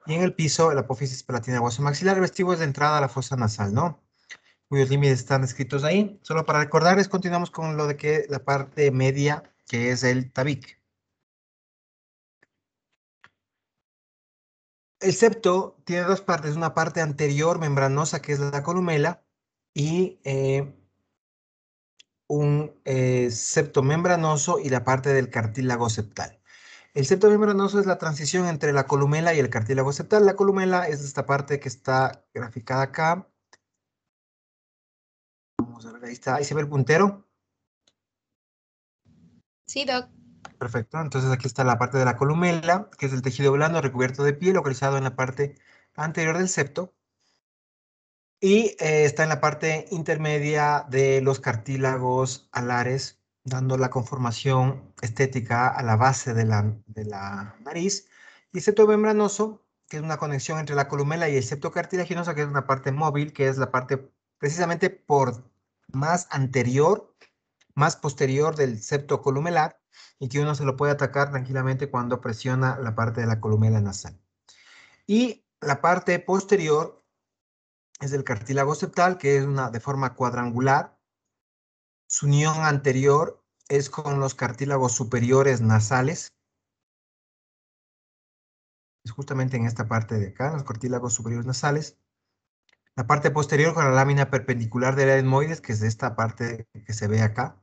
Y en el piso, la apófisis palatina, hueso maxilar, el vestibulo es de entrada a la fosa nasal, ¿no? Cuyos límites están escritos ahí. Solo para recordarles, continuamos con lo de que la parte media, que es el tabique. El septo tiene dos partes, una parte anterior membranosa, que es la columela, y un septo membranoso y la parte del cartílago septal. El septo membranoso es la transición entre la columela y el cartílago septal. La columela es esta parte que está graficada acá. Vamos a ver, ahí está, ahí se ve el puntero. Sí, Doc. Perfecto, entonces aquí está la parte de la columela, que es el tejido blando recubierto de piel, localizado en la parte anterior del septo. Y está en la parte intermedia de los cartílagos alares, dando la conformación estética a la base de la nariz. Y el septo membranoso, que es una conexión entre la columela y el septo cartilaginoso, que es una parte móvil, que es la parte precisamente por más anterior, más posterior del septo columelar, y que uno se lo puede atacar tranquilamente cuando presiona la parte de la columela nasal. Y la parte posterior es el cartílago septal, que es una de forma cuadrangular. Su unión anterior es con los cartílagos superiores nasales. Es justamente en esta parte de acá, los cartílagos superiores nasales. La parte posterior con la lámina perpendicular del etmoides, que es esta parte que se ve acá.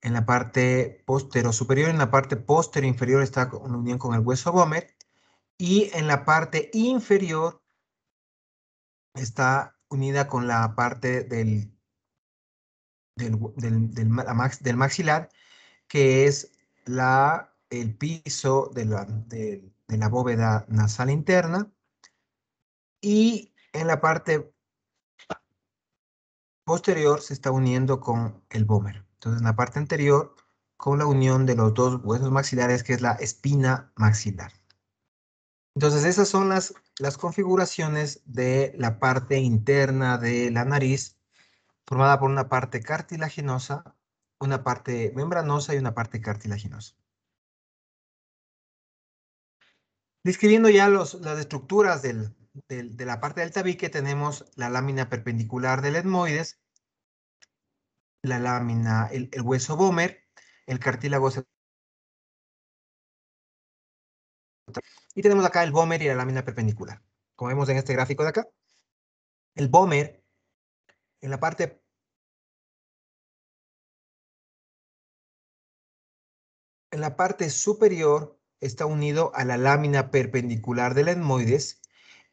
En la parte postero superior, en la parte postero inferior está una unión con el hueso Böhmer. Y en la parte inferior está unida con la parte del maxilar, que es el piso de la bóveda nasal interna. Y en la parte posterior se está uniendo con el Böhmer. Entonces, en la parte anterior, con la unión de los dos huesos maxilares, que es la espina maxilar. Entonces, esas son las configuraciones de la parte interna de la nariz, formada por una parte cartilaginosa, una parte membranosa y una parte cartilaginosa. Describiendo ya las estructuras de la parte del tabique, tenemos la lámina perpendicular del etmoides, la lámina, el hueso Böhmer, el cartílago septal, y tenemos acá el Böhmer y la lámina perpendicular. Como vemos en este gráfico de acá, el Böhmer en la parte superior está unido a la lámina perpendicular del etmoides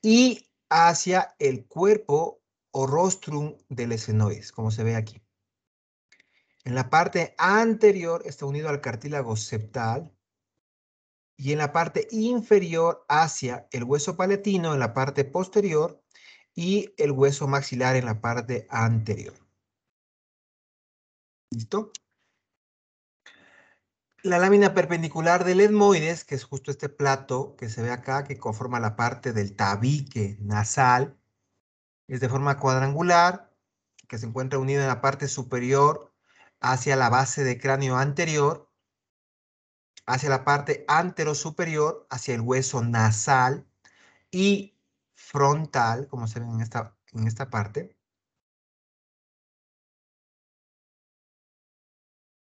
y hacia el cuerpo o rostrum del esfenoides, como se ve aquí. En la parte anterior está unido al cartílago septal y en la parte inferior hacia el hueso palatino en la parte posterior y el hueso maxilar en la parte anterior. ¿Listo? La lámina perpendicular del etmoides, que es justo este plato que se ve acá, que conforma la parte del tabique nasal, es de forma cuadrangular, que se encuentra unido en la parte superior hacia la base de cráneo anterior, hacia la parte anterosuperior, hacia el hueso nasal y frontal, como se ve en esta parte.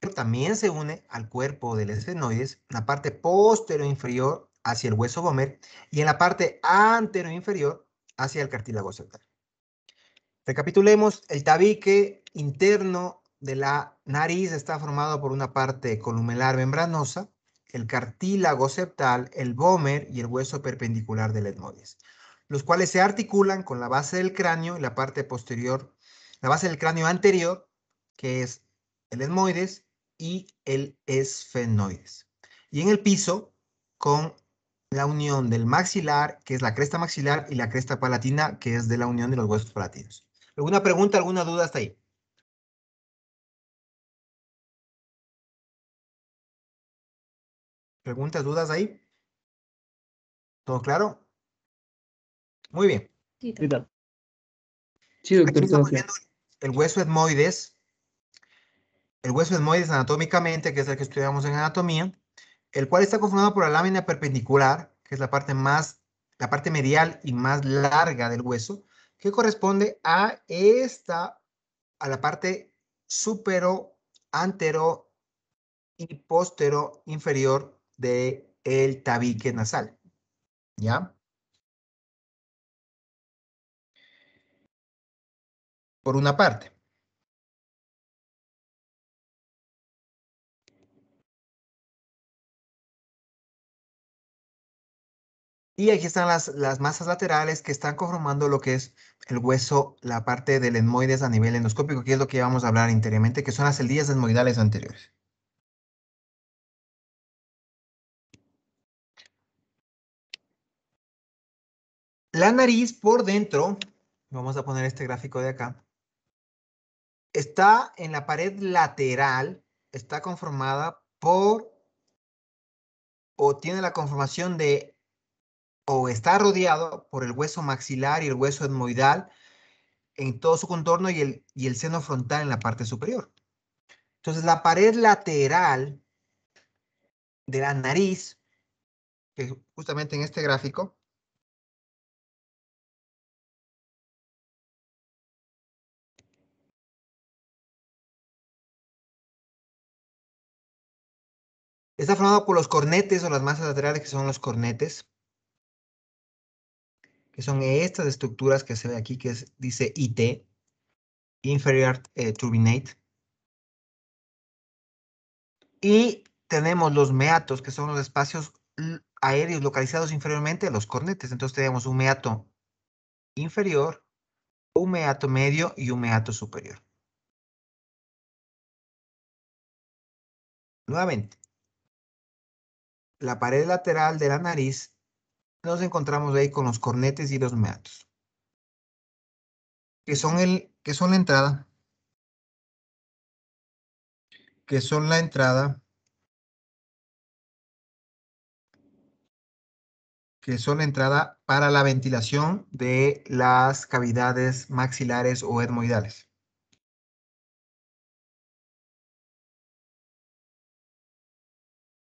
Pero también se une al cuerpo del esfenoides, en la parte posterior inferior hacia el hueso Böhmer y en la parte anterior inferior hacia el cartílago septal. Recapitulemos, el tabique interno de la nariz está formado por una parte columelar membranosa, el cartílago septal, el Böhmer y el hueso perpendicular del etmoides, los cuales se articulan con la base del cráneo y la parte posterior, la base del cráneo anterior, que es el etmoides y el esfenoides. Y en el piso, con la unión del maxilar, que es la cresta maxilar, y la cresta palatina, que es de la unión de los huesos palatinos. ¿Alguna pregunta, alguna duda hasta ahí? ¿Preguntas, dudas ahí? ¿Todo claro? Muy bien. Sí, Sí, Doc. sí, Aquí doctor, todo estamos claro. viendo el hueso etmoides. El hueso etmoides anatómicamente, que es el que estudiamos en anatomía, el cual está conformado por la lámina perpendicular, que es la parte medial y más larga del hueso, que corresponde a la parte supero, antero y postero inferior del tabique nasal, ¿ya? Por una parte. Y aquí están las masas laterales que están conformando lo que es el hueso, la parte del etmoides a nivel endoscópico, que es lo que vamos a hablar anteriormente, que son las celdillas etmoidales anteriores. La nariz por dentro, vamos a poner este gráfico de acá, está en la pared lateral, está conformada o tiene la conformación o está rodeado por el hueso maxilar y el hueso etmoidal en todo su contorno y el seno frontal en la parte superior. Entonces, la pared lateral de la nariz, que justamente en este gráfico, está formado por los cornetes o las masas laterales, que son los cornetes, que son estas estructuras que se ve aquí, dice IT, Inferior Turbinate. Y tenemos los meatos, que son los espacios aéreos localizados inferiormente a los cornetes. Entonces tenemos un meato inferior, un meato medio y un meato superior. Nuevamente, la pared lateral de la nariz nos encontramos ahí con los cornetes y los meatos, que son la entrada, que son la entrada, que son la entrada para la ventilación de las cavidades maxilares o etmoidales.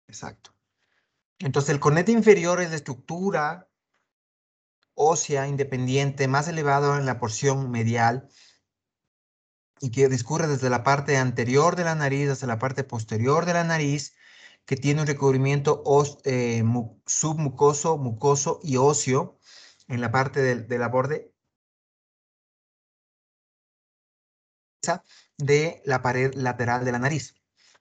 Exacto. Entonces, el cornete inferior es la estructura ósea independiente más elevado en la porción medial y que discurre desde la parte anterior de la nariz hasta la parte posterior de la nariz, que tiene un recubrimiento submucoso, mucoso y óseo en la parte de la borde de la pared lateral de la nariz.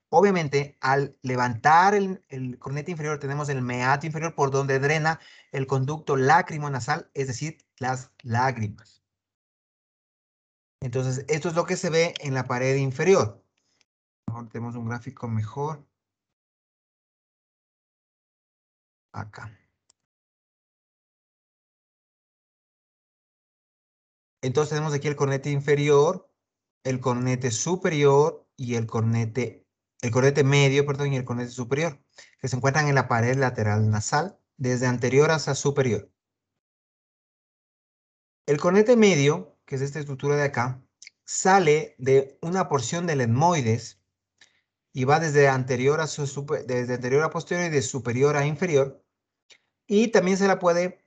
Obviamente, al levantar el cornete inferior, tenemos el meato inferior por donde drena el conducto lacrimonasal, es decir, las lágrimas. Entonces, esto es lo que se ve en la pared inferior. Mejor tenemos un gráfico mejor acá. Entonces tenemos aquí el cornete inferior, el cornete superior y el cornete medio, perdón, y el cornete superior, que se encuentran en la pared lateral nasal, desde anterior hasta superior. El cornete medio, que es esta estructura de acá, sale de una porción del etmoides y va desde desde anterior a posterior y de superior a inferior. Y también se la puede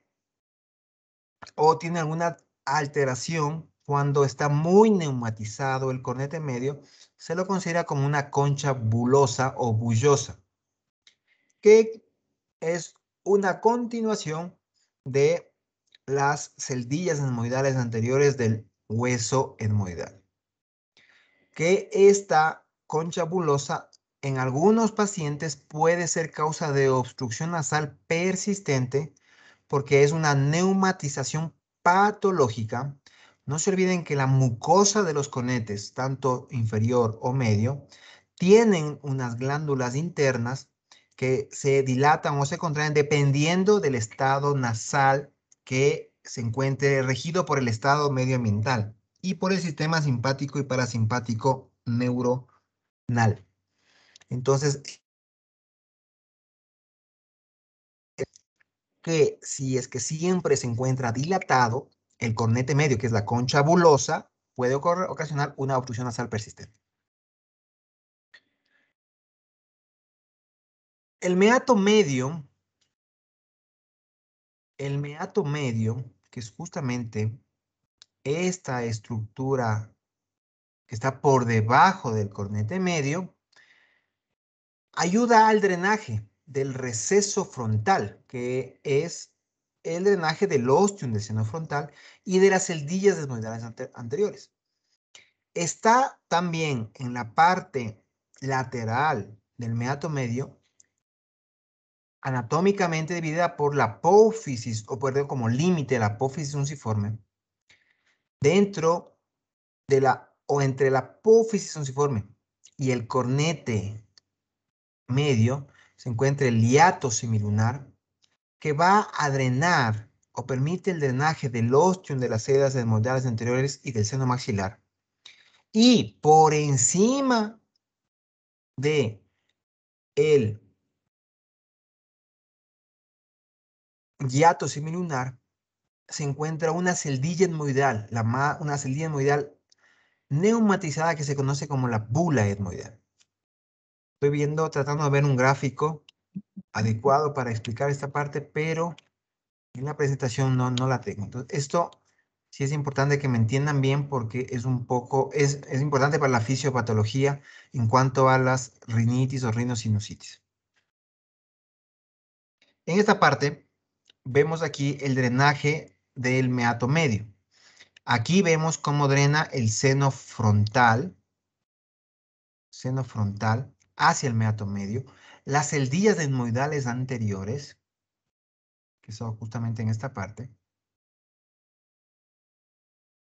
o tiene alguna alteración cuando está muy neumatizado el cornete medio, se lo considera como una concha bulosa o bullosa, que es una continuación de las celdillas etmoidales anteriores del hueso etmoidal. Que esta concha bulosa en algunos pacientes puede ser causa de obstrucción nasal persistente porque es una neumatización patológica. No se olviden que la mucosa de los conetes, tanto inferior o medio, tienen unas glándulas internas que se dilatan o se contraen dependiendo del estado nasal que se encuentre regido por el estado medioambiental y por el sistema simpático y parasimpático neuronal. Entonces, que si es que siempre se encuentra dilatado, el cornete medio, que es la concha bulosa, puede ocasionar una obstrucción nasal persistente. El meato medio el meato medio, que es justamente esta estructura que está por debajo del cornete medio, ayuda al drenaje del receso frontal, que es el drenaje del ostium del seno frontal y de las celdillas desmoidales anteriores. Está también en la parte lateral del meato medio, anatómicamente dividida por la apófisis, o perdón, como límite la apófisis unciforme, dentro de la, o entre la apófisis unciforme y el cornete medio, se encuentra el hiato semilunar, que va a drenar o permite el drenaje del ostium de las sedas desmoidales anteriores y del seno maxilar. Y por encima de el hiato semilunar se encuentra una celdilla etmoidal, una celdilla etmoidal neumatizada que se conoce como la bula etmoidal. Estoy viendo, tratando de ver un gráfico adecuado para explicar esta parte, pero en la presentación no la tengo. Entonces, esto sí es importante que me entiendan bien porque es un poco, es importante para la fisiopatología en cuanto a las rinitis o rinosinusitis. En esta parte vemos aquí el drenaje del meato medio. Aquí vemos cómo drena el seno frontal hacia el meato medio, las celdillas etmoidales anteriores, que son justamente en esta parte,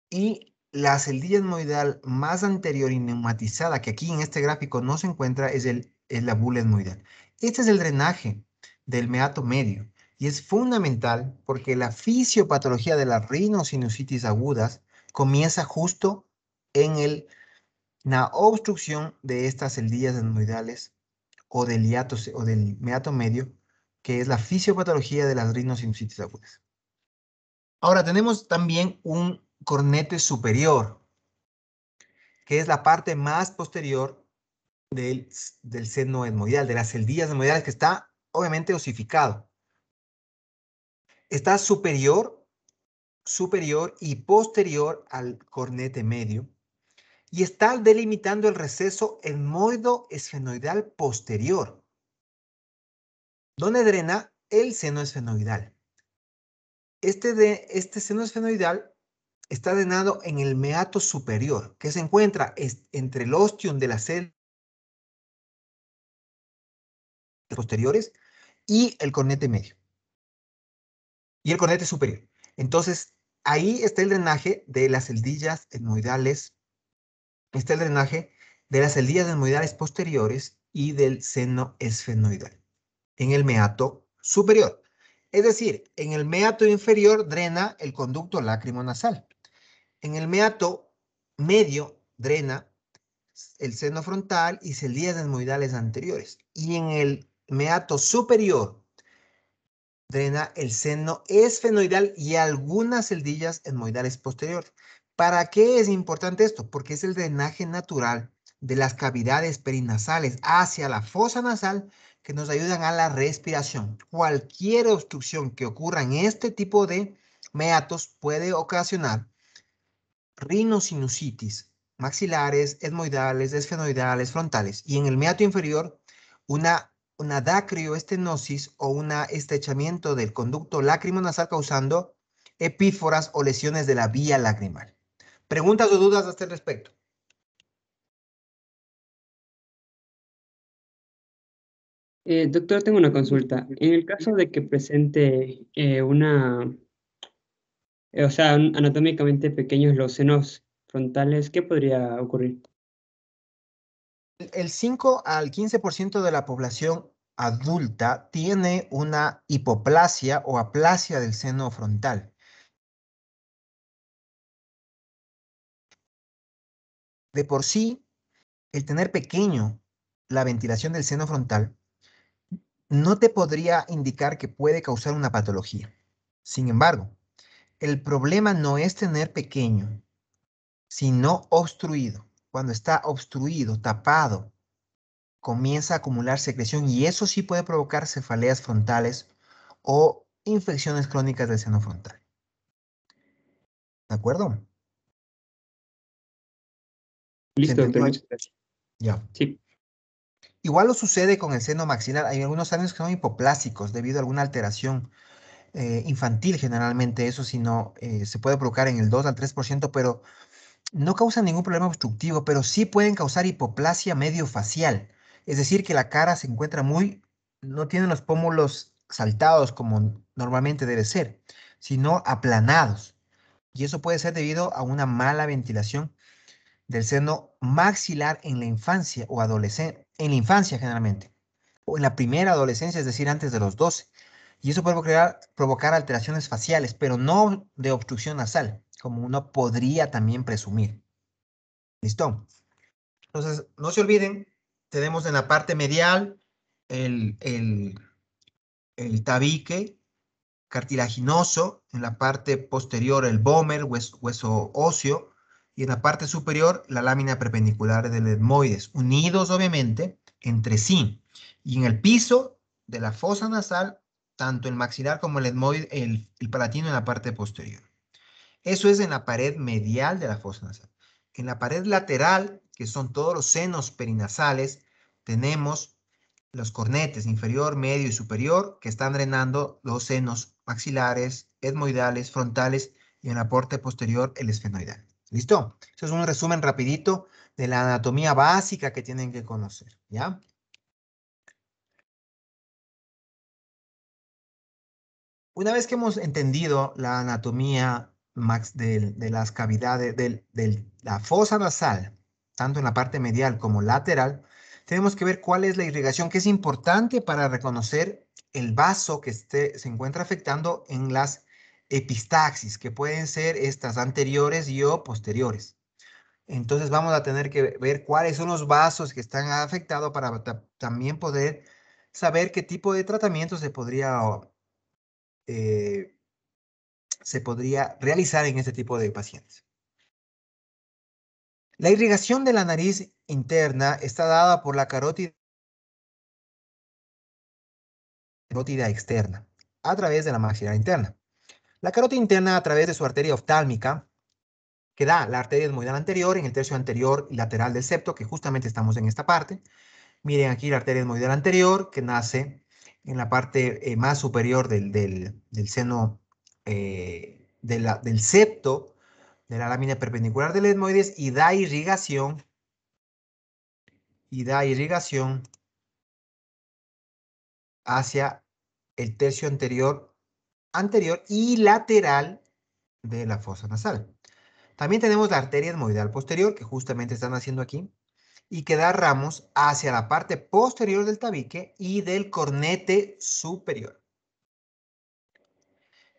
y la celdilla etmoidal más anterior y neumatizada, que aquí en este gráfico no se encuentra, es la bula etmoidal. Este es el drenaje del meato medio y es fundamental porque la fisiopatología de las rinosinusitis agudas comienza justo en la obstrucción de estas celdillas etmoidales o del hiato o del meato medio, que es la fisiopatología de las rinosinusitis agudas. Ahora tenemos también un cornete superior, que es la parte más posterior del seno etmoidal, de las celdillas etmoidales, que está obviamente osificado. Está superior y posterior al cornete medio y está delimitando el receso etmoido-esfenoidal posterior, donde drena el seno esfenoidal. Este seno esfenoidal está drenado en el meato superior, que se encuentra entre el ostium de las células posteriores y el cornete medio y el cornete superior. Entonces, ahí está el drenaje de las celdillas etmoidales, está el drenaje de las celdillas etmoidales posteriores y del seno esfenoidal en el meato superior. Es decir, en el meato inferior drena el conducto lacrimonasal. En el meato medio drena el seno frontal y celdillas etmoidales anteriores. Y en el meato superior drena el seno esfenoidal y algunas celdillas etmoidales posteriores. ¿Para qué es importante esto? Porque es el drenaje natural de las cavidades perinasales hacia la fosa nasal que nos ayudan a la respiración. Cualquier obstrucción que ocurra en este tipo de meatos puede ocasionar rinosinusitis maxilares, etmoidales, esfenoidales, frontales. Y en el meato inferior, una dacrioestenosis o un estrechamiento del conducto lacrimonasal causando epíforas o lesiones de la vía lacrimal. ¿Preguntas o dudas a este respecto? Doctor, tengo una consulta. En el caso de que presente o sea, anatómicamente pequeños los senos frontales, ¿qué podría ocurrir? El 5 al 15% de la población adulta tiene una hipoplasia o aplasia del seno frontal. De por sí, el tener pequeño la ventilación del seno frontal no te podría indicar que puede causar una patología. Sin embargo, el problema no es tener pequeño, sino obstruido. Cuando está obstruido, tapado, comienza a acumular secreción y eso sí puede provocar cefaleas frontales o infecciones crónicas del seno frontal. ¿De acuerdo? ¿Se Listo, doctor, entendió ahí? muchas gracias. Ya. Sí, Igual lo sucede con el seno maxilar. Hay algunos años que son hipoplásicos debido a alguna alteración infantil generalmente. Eso sí no se puede provocar en el 2 al 3%, pero no causan ningún problema obstructivo, pero sí pueden causar hipoplasia mediofacial. Es decir, que la cara se encuentra no tiene los pómulos saltados como normalmente debe ser, sino aplanados. Y eso puede ser debido a una mala ventilación del seno maxilar en la infancia o adolescencia, en la infancia generalmente, o en la primera adolescencia, es decir, antes de los 12. Y eso puede provocar alteraciones faciales, pero no de obstrucción nasal, como uno podría también presumir. ¿Listo? Entonces, no se olviden, tenemos en la parte medial el, el, el tabique cartilaginoso, en la parte posterior el vómer, hueso óseo, y en la parte superior la lámina perpendicular del etmoides, unidos obviamente entre sí. Y en el piso de la fosa nasal, tanto el maxilar como el etmoide, el palatino en la parte posterior. Eso es en la pared medial de la fosa nasal. En la pared lateral, que son todos los senos perinasales, tenemos los cornetes inferior, medio y superior que están drenando los senos maxilares, etmoidales, frontales y en la parte posterior el esfenoidal. ¿Listo? Eso es un resumen rapidito de la anatomía básica que tienen que conocer, ¿ya? Una vez que hemos entendido la anatomía de las cavidades de la fosa nasal, tanto en la parte medial como lateral, tenemos que ver cuál es la irrigación, que es importante para reconocer el vaso que se encuentra afectando en las epistaxis, que pueden ser estas anteriores y o posteriores. Entonces vamos a tener que ver cuáles son los vasos que están afectados para también poder saber qué tipo de tratamiento eh, se podría realizar en este tipo de pacientes. La irrigación de la nariz interna está dada por la carótida externa a través de la maxilar interna. La carótida interna a través de su arteria oftálmica, que da la arteria etmoidal anterior en el tercio anterior y lateral del septo, que justamente estamos en esta parte. Miren aquí la arteria etmoidal anterior, que nace en la parte más superior del seno del septo, de la lámina perpendicular del etmoides y da irrigación hacia el tercio anterior y lateral de la fosa nasal. También tenemos la arteria etmoidal posterior, que justamente están haciendo aquí, y que da ramos hacia la parte posterior del tabique y del cornete superior.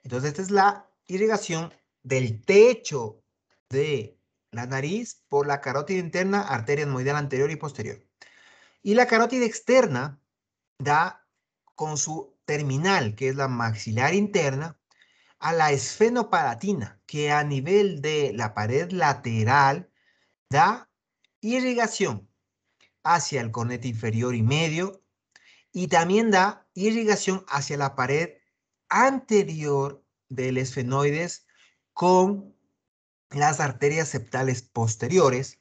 Entonces, esta es la irrigación del techo de la nariz por la carótida interna, arteria etmoidal anterior y posterior. Y la carótida externa da con su terminal, que es la maxilar interna, a la esfenopalatina, que a nivel de la pared lateral da irrigación hacia el cornete inferior y medio y también da irrigación hacia la pared anterior del esfenoides con las arterias septales posteriores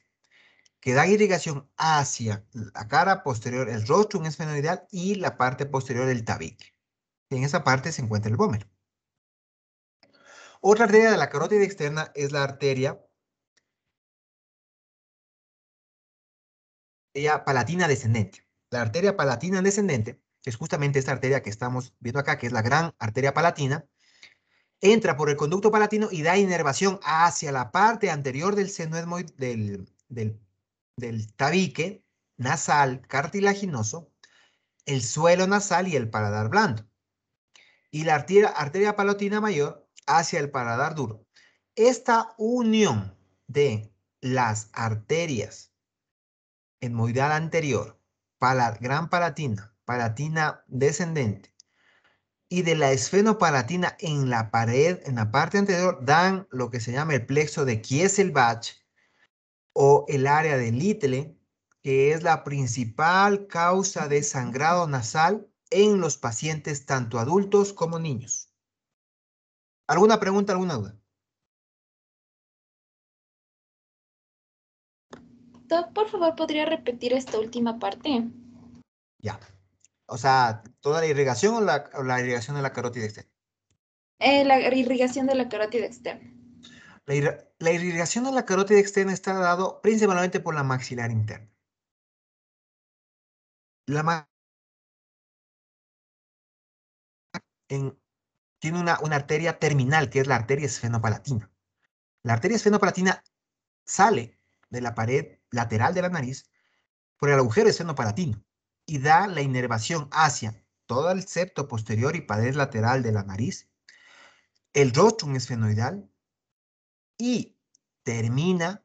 que dan irrigación hacia la cara posterior, el rostrum esfenoidal y la parte posterior del tabique. Y en esa parte se encuentra el vómero. Otra arteria de la carótida externa es la arteria palatina descendente. La arteria palatina descendente, que es justamente esta arteria que estamos viendo acá, que es la gran arteria palatina, entra por el conducto palatino y da inervación hacia la parte anterior del seno del tabique nasal cartilaginoso, el suelo nasal y el paladar blando. Y la arteria palatina mayor hacia el paladar duro. Esta unión de las arterias etmoidal anterior, gran palatina, palatina descendente, y de la esfenopalatina en la pared, en la parte anterior, dan lo que se llama el plexo de Kieselbach o el área de Little, que es la principal causa de sangrado nasal en los pacientes tanto adultos como niños. ¿Alguna pregunta, alguna duda? Doc, por favor, ¿podría repetir esta última parte? Ya. O sea, ¿toda la irrigación o la irrigación de la carótida externa? La irrigación de la carótida externa. La irrigación de la carótida externa está dado principalmente por la maxilar interna. La tiene una arteria terminal, que es la arteria esfenopalatina. La arteria esfenopalatina sale de la pared lateral de la nariz por el agujero esfenopalatino y da la inervación hacia todo el septo posterior y pared lateral de la nariz, el rostrum esfenoidal y termina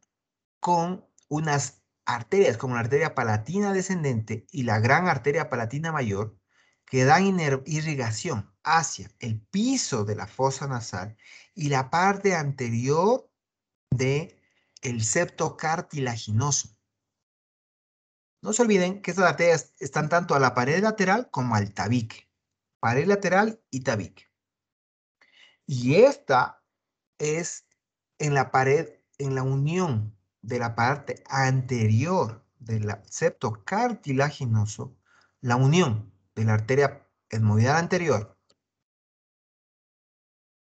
con unas arterias como la arteria palatina descendente y la gran arteria palatina mayor que dan irrigación hacia el piso de la fosa nasal y la parte anterior de el septo cartilaginoso. No se olviden que estas arterias están tanto a la pared lateral como al tabique. Pared lateral y tabique. Y esta es en la pared, en la unión de la parte anterior del septo cartilaginoso, la unión de la arteria etmoidal anterior,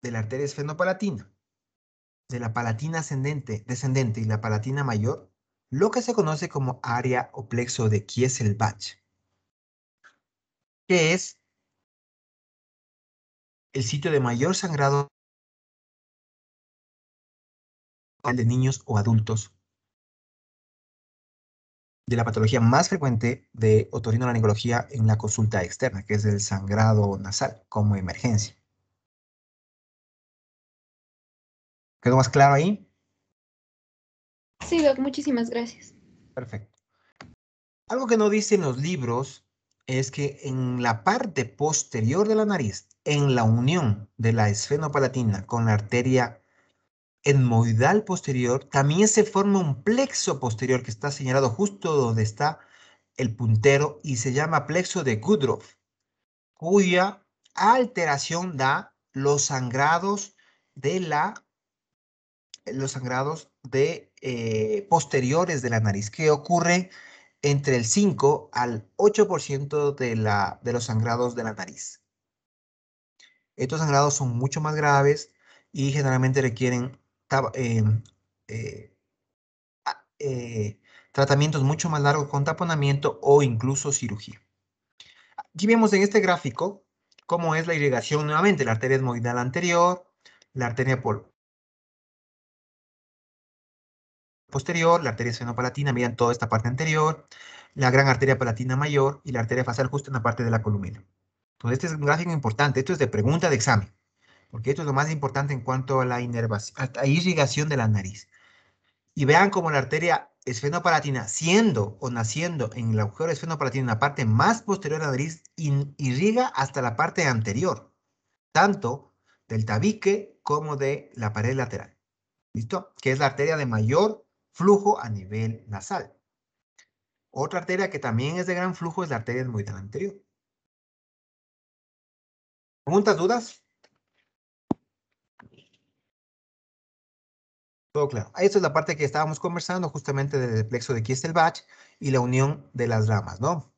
de la arteria esfenopalatina, de la palatina descendente y la palatina mayor, lo que se conoce como área o plexo de Kieselbach, que es el sitio de mayor sangrado de niños o adultos, de la patología más frecuente de otorrinolaringología en la consulta externa, que es el sangrado nasal como emergencia. ¿Quedó más claro ahí? Sí, Doc, muchísimas gracias. Perfecto. Algo que no dicen los libros es que en la parte posterior de la nariz, en la unión de la esfenopalatina con la arteria etmoidal posterior, también se forma un plexo posterior que está señalado justo donde está el puntero y se llama plexo de Woodruff, cuya alteración da los sangrados de posteriores de la nariz, que ocurren entre el 5 al 8% de los sangrados de la nariz. Estos sangrados son mucho más graves y generalmente requieren eh, tratamientos mucho más largos con taponamiento o incluso cirugía. Aquí vemos en este gráfico cómo es la irrigación nuevamente, la arteria etmoidal anterior, la arteria posterior, la arteria esfenopalatina, miren toda esta parte anterior, la gran arteria palatina mayor y la arteria facial justo en la parte de la columela. Entonces este es un gráfico importante, esto es de pregunta de examen, porque esto es lo más importante en cuanto a la inervación, a la irrigación de la nariz. Y vean cómo la arteria esfenopalatina, siendo o naciendo en el agujero esfenopalatina, en la parte más posterior de la nariz, irriga hasta la parte anterior, tanto del tabique como de la pared lateral. ¿Listo? Que es la arteria de mayor flujo a nivel nasal. Otra arteria que también es de gran flujo es la arteria etmoidal anterior. ¿Preguntas, dudas? Todo claro. Esto es la parte que estábamos conversando justamente del plexo de Kiestelbach y la unión de las ramas, ¿no?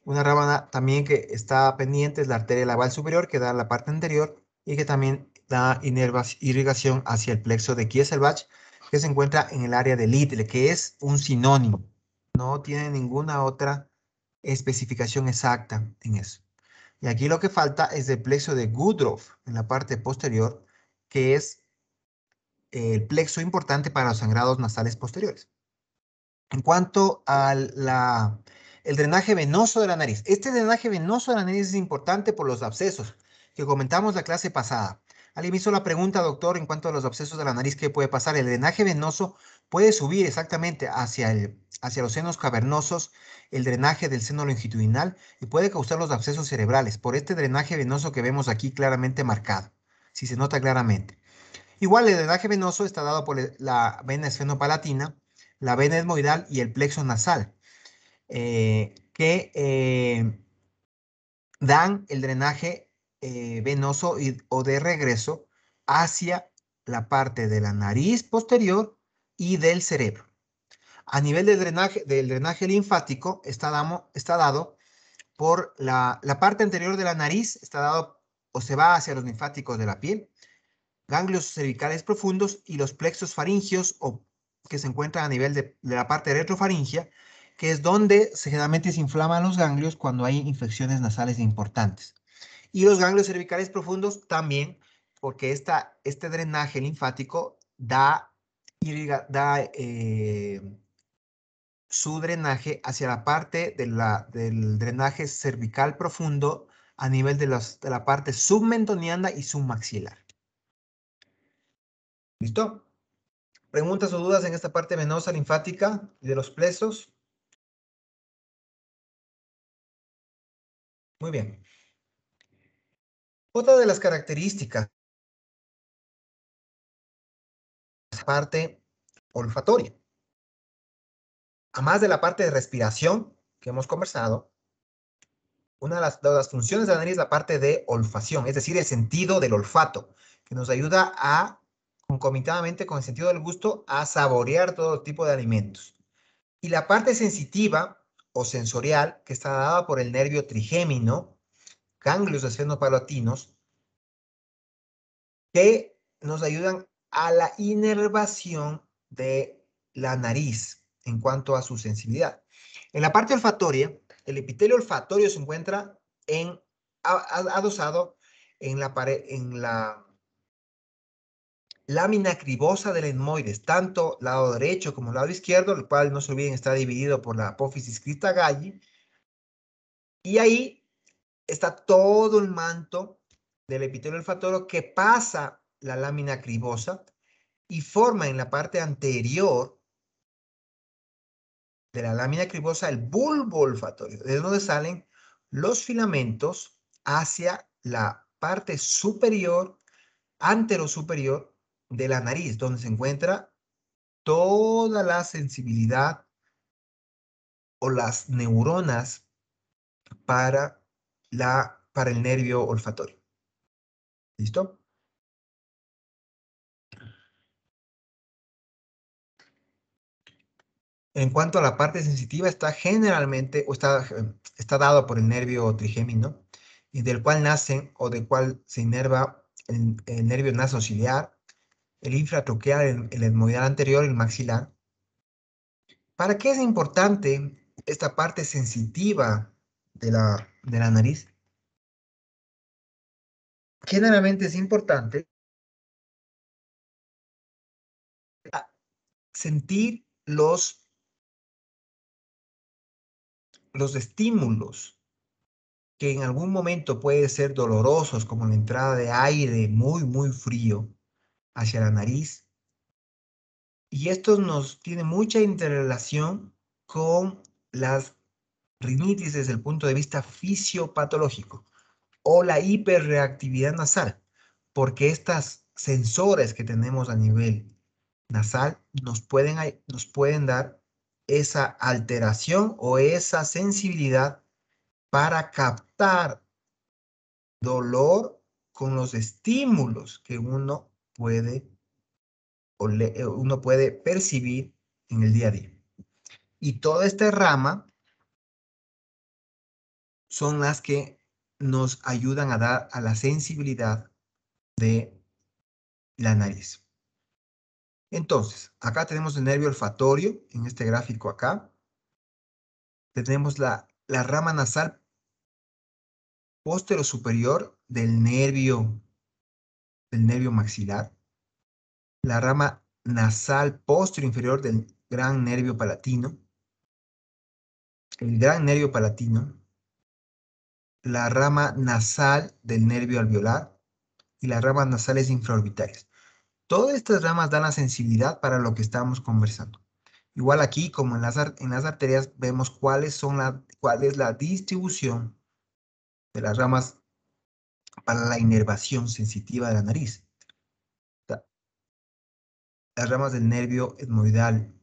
Una rama también que está pendiente es la arteria labral superior que da la parte anterior y que también da irrigación hacia el plexo de Kiesselbach que se encuentra en el área de Littler, que es un sinónimo. No tiene ninguna otra especificación exacta en eso. Y aquí lo que falta es el plexo de Woodruff en la parte posterior, que es el plexo importante para los sangrados nasales posteriores. En cuanto al el drenaje venoso de la nariz. Este drenaje venoso de la nariz es importante por los abscesos que comentamos la clase pasada. Alguien me hizo la pregunta, doctor, en cuanto a los abscesos de la nariz, ¿qué puede pasar? El drenaje venoso puede subir exactamente hacia los senos cavernosos, el drenaje del seno longitudinal y puede causar los abscesos cerebrales por este drenaje venoso que vemos aquí claramente marcado, si se nota claramente. Igual el drenaje venoso está dado por la vena esfenopalatina, la vena etmoidal y el plexo nasal, que dan el drenaje venoso o de regreso hacia la parte de la nariz posterior y del cerebro. A nivel del drenaje linfático está dado por la parte anterior de la nariz, está dado o se va hacia los linfáticos de la piel, ganglios cervicales profundos y los plexos faringios que se encuentran a nivel de la parte retrofaringea, que es donde generalmente se inflaman los ganglios cuando hay infecciones nasales importantes. Y los ganglios cervicales profundos también, porque este drenaje linfático da su drenaje hacia la parte del drenaje cervical profundo a nivel de la parte submentoniana y submaxilar. ¿Listo? ¿Preguntas o dudas en esta parte venosa linfática y de los plexos? Muy bien. Otra de las características es la parte olfatoria. Además de la parte de respiración que hemos conversado, una de las funciones de la nariz es la parte de olfacción, es decir, el sentido del olfato, que nos ayuda concomitantemente con el sentido del gusto, a saborear todo tipo de alimentos. Y la parte sensitiva o sensorial, que está dada por el nervio trigémino, ganglios palatinos, que nos ayudan a la inervación de la nariz en cuanto a su sensibilidad. En la parte olfatoria, el epitelio olfatorio se encuentra adosado en la lámina cribosa del etmoides, tanto lado derecho como lado izquierdo, el cual no se olviden está dividido por la apófisis crista galli, y ahí está todo el manto del epitelio olfatorio que pasa la lámina cribosa y forma en la parte anterior de la lámina cribosa el bulbo olfatorio, de donde salen los filamentos hacia la parte superior, anterosuperior de la nariz, donde se encuentra toda la sensibilidad o las neuronas para el nervio olfatorio. ¿Listo? En cuanto a la parte sensitiva, está generalmente, o está dado por el nervio trigémino, y del cual nacen, o del cual se inerva el nervio nasociliar, el infratroqueal, el etmoidal anterior, el maxilar. ¿Para qué es importante esta parte sensitiva de la nariz? Generalmente es importante sentir los estímulos que en algún momento pueden ser dolorosos, como la entrada de aire muy, muy frío hacia la nariz. Y esto nos tiene mucha interrelación con las rinitis desde el punto de vista fisiopatológico o la hiperreactividad nasal, porque estas sensores que tenemos a nivel nasal nos pueden dar esa alteración o esa sensibilidad para captar dolor con los estímulos que uno puede percibir en el día a día. Y toda esta rama son las que nos ayudan a dar a la sensibilidad de la nariz. Entonces, acá tenemos el nervio olfatorio, en este gráfico acá. Tenemos la rama nasal póstero superior del nervio maxilar. La rama nasal posterior inferior del gran nervio palatino. El gran nervio palatino. La rama nasal del nervio alveolar y las ramas nasales infraorbitales. Todas estas ramas dan la sensibilidad para lo que estamos conversando. Igual aquí, como en las arterias, vemos cuál es la distribución de las ramas para la inervación sensitiva de la nariz. Las ramas del nervio etmoidal,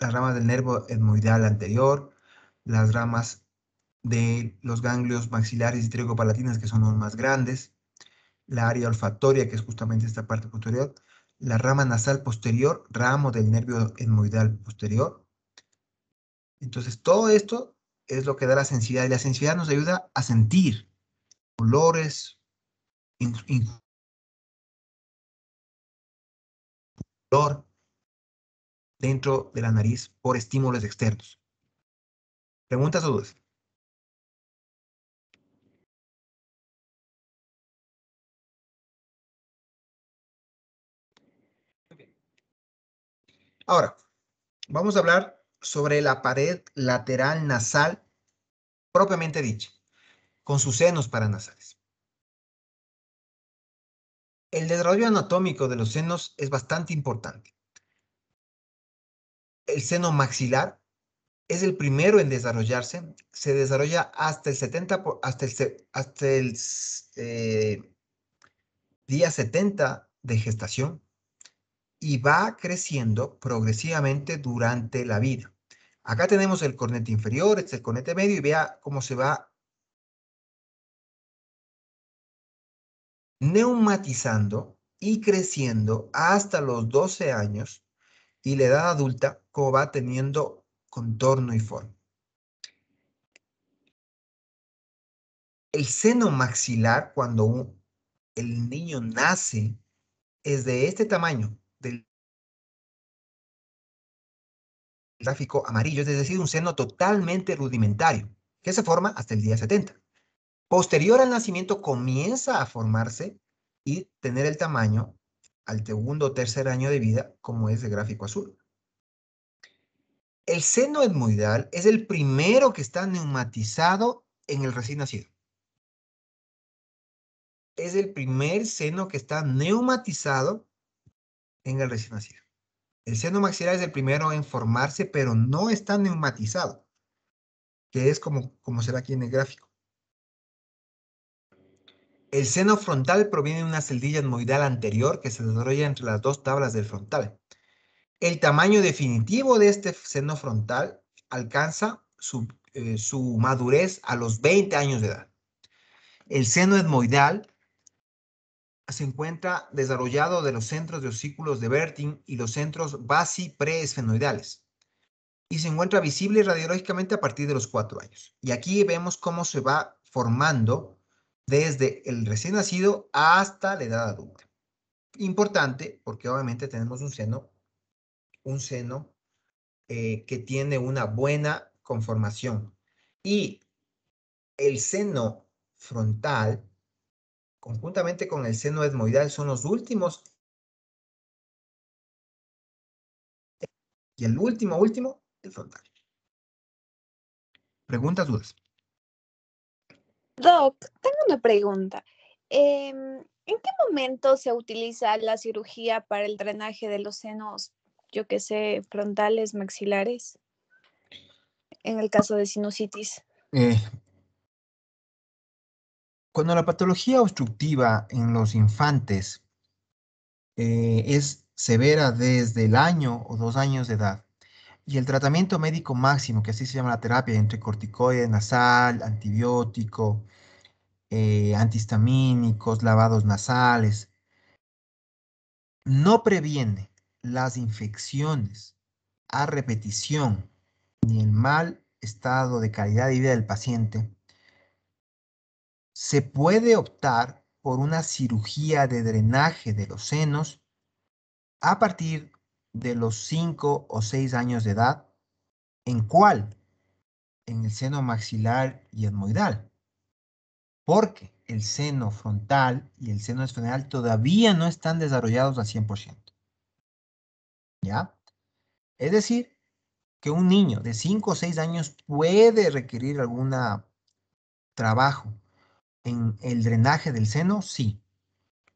las ramas del nervio etmoidal anterior, las ramas de los ganglios maxilares y pterigopalatines, que son los más grandes, la área olfatoria, que es justamente esta parte posterior, la rama nasal posterior, ramo del nervio etmoidal posterior. Entonces, todo esto es lo que da la sensibilidad, y la sensibilidad nos ayuda a sentir olores, olor dentro de la nariz por estímulos externos. ¿Preguntas o dudas? Ahora, vamos a hablar sobre la pared lateral nasal propiamente dicha, con sus senos paranasales. El desarrollo anatómico de los senos es bastante importante. El seno maxilar es el primero en desarrollarse, se desarrolla hasta el 70, hasta el día 70 de gestación y va creciendo progresivamente durante la vida. Acá tenemos el cornete inferior, este es el cornete medio, y vea cómo se va neumatizando y creciendo hasta los 12 años y la edad adulta, como va teniendo contorno y forma. El seno maxilar, cuando el niño nace, es de este tamaño, del gráfico amarillo, es decir, un seno totalmente rudimentario, que se forma hasta el día 70. Posterior al nacimiento comienza a formarse y tener el tamaño al segundo o tercer año de vida, como es el gráfico azul. El seno etmoidal es el primero que está neumatizado en el recién nacido. Es el primer seno que está neumatizado en el recién nacido. El seno maxilar es el primero en formarse, pero no está neumatizado, que es como se ve aquí en el gráfico. El seno frontal proviene de una celdilla etmoidal anterior que se desarrolla entre las dos tablas del frontal. El tamaño definitivo de este seno frontal alcanza su madurez a los 20 años de edad. El seno etmoidal se encuentra desarrollado de los centros de osículos de Bertin y los centros basi-preesfenoidales y se encuentra visible radiológicamente a partir de los 4 años. Y aquí vemos cómo se va formando desde el recién nacido hasta la edad adulta. Importante porque obviamente tenemos un seno que tiene una buena conformación. Y el seno frontal, conjuntamente con el seno etmoidal, son los últimos. Y el último, el frontal. ¿Preguntas, dudas? Doc, tengo una pregunta. ¿En qué momento se utiliza la cirugía para el drenaje de los senos, yo qué sé, frontales, maxilares, en el caso de sinusitis? Cuando la patología obstructiva en los infantes es severa desde el año o 2 años de edad, y el tratamiento médico máximo, que así se llama la terapia entre corticoide nasal, antibiótico, antihistamínicos, lavados nasales, no previene las infecciones a repetición ni el mal estado de calidad de vida del paciente, se puede optar por una cirugía de drenaje de los senos a partir de los 5 o 6 años de edad. ¿En cuál? En el seno maxilar y etmoidal. Porque el seno frontal y el seno esfenoidal todavía no están desarrollados al 100%. ¿Ya? Es decir, que un niño de 5 o 6 años puede requerir algún trabajo en el drenaje del seno, sí.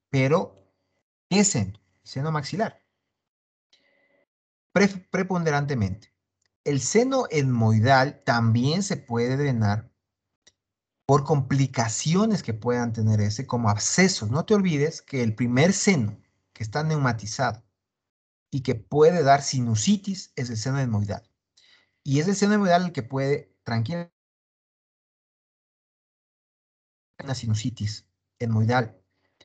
Pero, ¿qué seno? Seno maxilar. Preponderantemente. El seno etmoidal también se puede drenar por complicaciones que puedan tener ese, como abscesos. No te olvides que el primer seno que está neumatizado y que puede dar sinusitis es el seno etmoidal. Y es el seno etmoidal el que puede tranquilamente una sinusitis etmoidal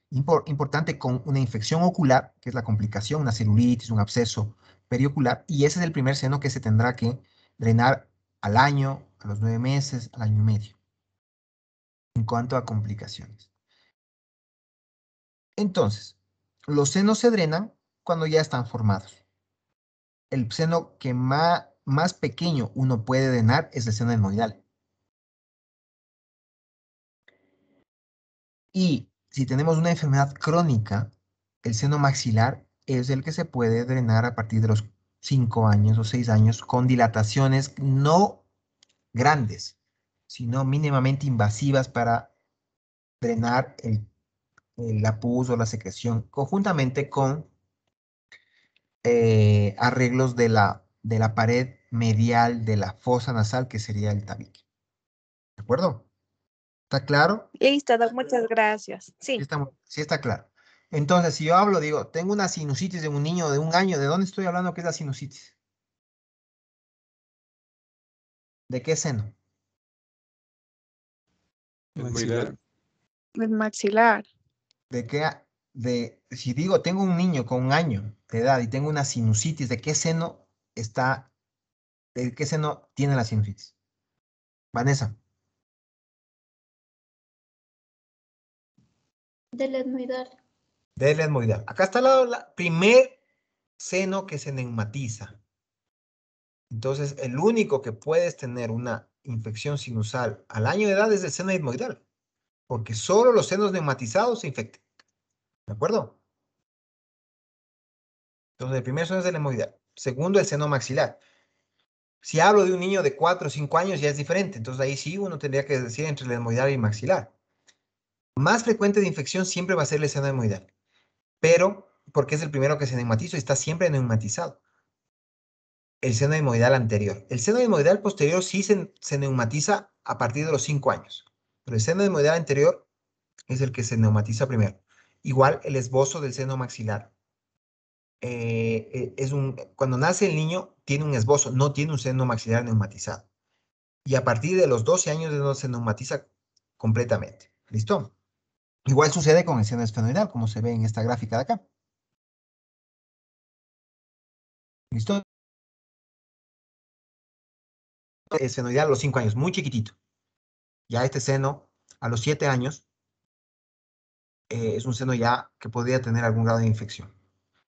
importante con una infección ocular, que es la complicación, una celulitis, un absceso periocular, y ese es el primer seno que se tendrá que drenar al año, a los 9 meses, al año y medio, en cuanto a complicaciones. Entonces, los senos se drenan cuando ya están formados. El seno que más pequeño uno puede drenar es el seno etmoidal. Y si tenemos una enfermedad crónica, el seno maxilar es el que se puede drenar a partir de los 5 años o 6 años con dilataciones no grandes, sino mínimamente invasivas para drenar la pus o la secreción, conjuntamente con arreglos de la pared medial de la fosa nasal, que sería el tabique. ¿De acuerdo? ¿Está claro? Listo, Doc, muchas gracias. Sí, Sí está claro. Entonces, si yo hablo, digo, tengo una sinusitis de un niño de 1 año, ¿de dónde estoy hablando que es la sinusitis? ¿De qué seno? Maxilar. el maxilar. ¿De qué? Si digo, tengo un niño con 1 año de edad y tengo una sinusitis, ¿de qué seno está, de qué seno tiene la sinusitis? Vanessa, Del etmoidal. del etmoidal. Acá está el primer seno que se neumatiza. Entonces, el único que puedes tener una infección sinusal al año de edad es el seno etmoidal, porque solo los senos neumatizados se infectan. ¿De acuerdo? Entonces, el primer seno es el etmoidal. Segundo, el seno maxilar. Si hablo de un niño de 4 o 5 años, ya es diferente. Entonces, ahí sí uno tendría que decir entre el etmoidal y el maxilar. Más frecuente de infección siempre va a ser el seno etmoidal, pero porque es el primero que se neumatiza y está siempre neumatizado. El seno etmoidal anterior. El seno etmoidal posterior sí se neumatiza a partir de los 5 años, pero el seno etmoidal anterior es el que se neumatiza primero. Igual el esbozo del seno maxilar. Cuando nace el niño, tiene un esbozo, no tiene un seno maxilar neumatizado. Y a partir de los 12 años de donde se neumatiza completamente. ¿Listo? Igual sucede con el seno esfenoidal, como se ve en esta gráfica de acá. ¿Listo? Esfenoidal a los 5 años, muy chiquitito. Ya este seno, a los 7 años, es un seno ya que podría tener algún grado de infección.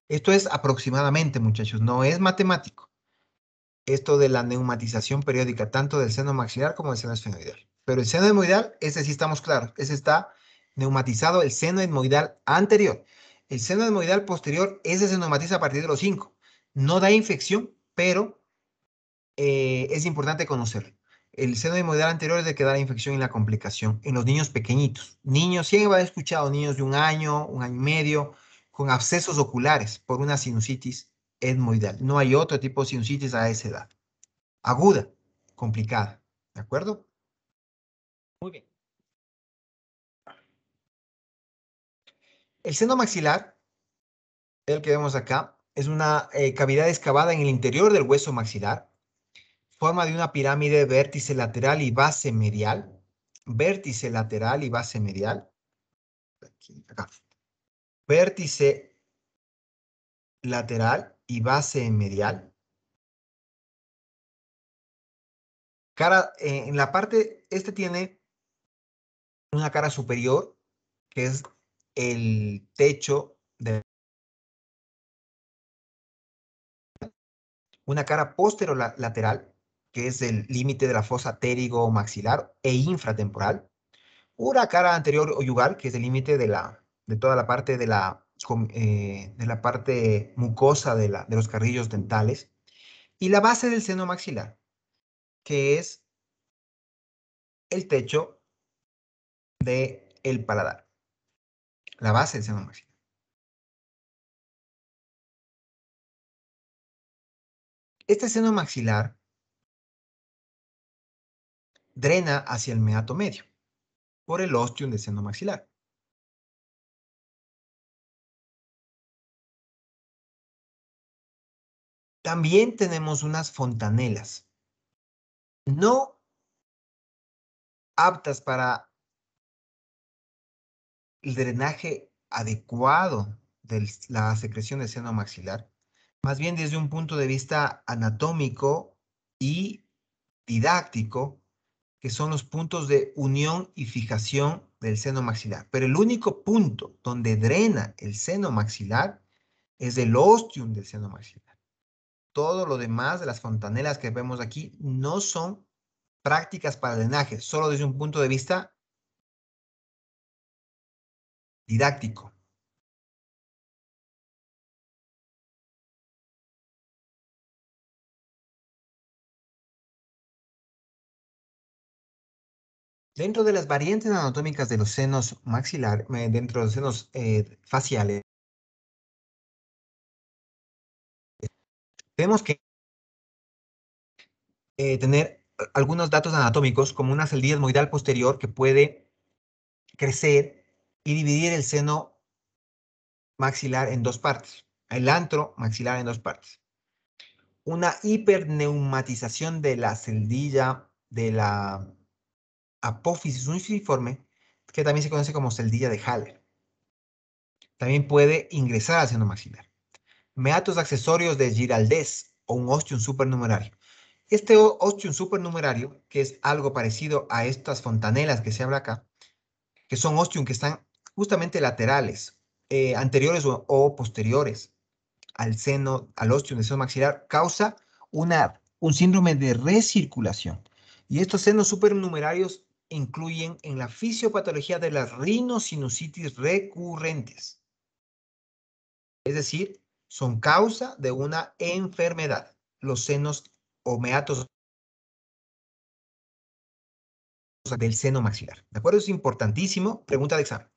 Esto es aproximadamente, muchachos, no es matemático. Esto de la neumatización periódica, tanto del seno maxilar como del seno esfenoidal. Pero el seno etmoidal, ese sí estamos claros, ese está neumatizado el seno etmoidal anterior. El seno etmoidal posterior, ese se neumatiza a partir de los 5. No da infección, pero es importante conocerlo. El seno etmoidal anterior es el que da la infección y la complicación en los niños pequeñitos. Niños, ¿quién va a haber escuchado niños de 1 año y medio, con abscesos oculares por una sinusitis etmoidal? No hay otro tipo de sinusitis a esa edad. Aguda, complicada. ¿De acuerdo? Muy bien. El seno maxilar, el que vemos acá, es una cavidad excavada en el interior del hueso maxilar. Forma de una pirámide vértice lateral y base medial. Vértice lateral y base medial. Aquí, acá. Vértice lateral y base medial. Cara, en la parte, este tiene una cara superior, que es el techo de una cara posterolateral, que es el límite de la fosa pterigo-maxilar e infratemporal. Una cara anterior o yugal, que es el límite de toda la parte de la parte mucosa de los carrillos dentales. Y la base del seno maxilar, que es el techo del paladar. La base del seno maxilar. Este seno maxilar drena hacia el meato medio por el ostium del seno maxilar. También tenemos unas fontanelas, no aptas para el drenaje adecuado de la secreción del seno maxilar, más bien desde un punto de vista anatómico y didáctico, que son los puntos de unión y fijación del seno maxilar. Pero el único punto donde drena el seno maxilar es el ostium del seno maxilar. Todo lo demás de las fontanelas que vemos aquí no son prácticas para drenaje, solo desde un punto de vista didáctico. Dentro de las variantes anatómicas de los senos maxilar, dentro de los senos faciales, tenemos que tener algunos datos anatómicos como una celdilla etmoidal posterior que puede crecer y dividir el seno maxilar en dos partes, el antro maxilar en dos partes. Una hiperneumatización de la celdilla de la apófisis uniciforme, que también se conoce como celdilla de Haller. También puede ingresar al seno maxilar. Meatos accesorios de Giraldez o un ostium supernumerario. Este ostium supernumerario, que es algo parecido a estas fontanelas que se habla acá, que son ostium que están justamente laterales, anteriores o posteriores al seno, al ostium del seno maxilar, causa un síndrome de recirculación. Y estos senos supernumerarios incluyen en la fisiopatología de las rinosinusitis recurrentes. Es decir, son causa de una enfermedad, los senos o meatos del seno maxilar. ¿De acuerdo? Es importantísimo. Pregunta de examen.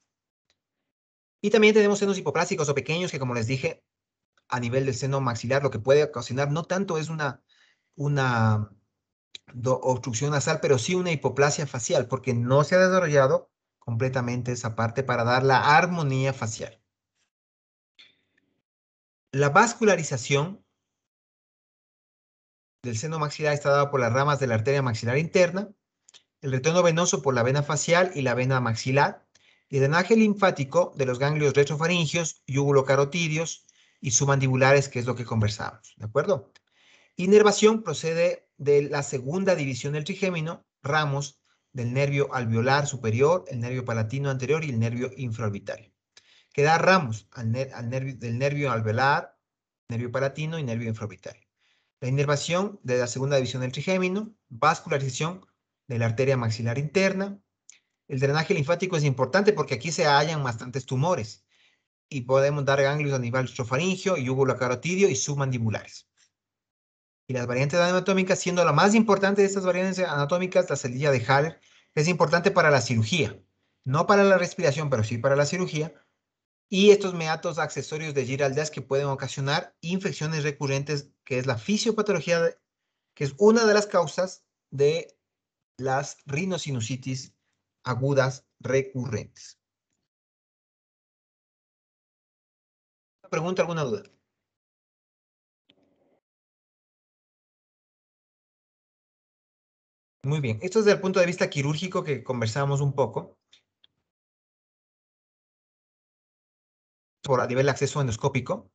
Y también tenemos senos hipoplásticos o pequeños que, como les dije, a nivel del seno maxilar, lo que puede ocasionar no tanto es una obstrucción nasal, pero sí una hipoplasia facial, porque no se ha desarrollado completamente esa parte para dar la armonía facial. La vascularización del seno maxilar está dada por las ramas de la arteria maxilar interna, el retorno venoso por la vena facial y la vena maxilar, y el drenaje linfático de los ganglios retrofaringios, yúgulo-carotídeos y submandibulares, que es lo que conversamos, ¿de acuerdo? Inervación procede de la segunda división del trigémino, ramos del nervio alveolar superior, el nervio palatino anterior y el nervio infraorbitario, que da ramos del nervio alveolar, nervio palatino y nervio infraorbitario. La inervación de la segunda división del trigémino, vascularización de la arteria maxilar interna. El drenaje linfático es importante porque aquí se hallan bastantes tumores y podemos dar ganglios a nivel retrofaringio, yúgulo carotídeo y submandibulares. Y las variantes anatómicas, siendo la más importante de estas variantes anatómicas, la celdilla de Haller, es importante para la cirugía, no para la respiración, pero sí para la cirugía, y estos meatos accesorios de Giraldez que pueden ocasionar infecciones recurrentes, que es la fisiopatología, que es una de las causas de las rinosinusitis agudas recurrentes. ¿Alguna pregunta, alguna duda? Muy bien, esto es desde el punto de vista quirúrgico que conversamos un poco. A nivel de acceso endoscópico.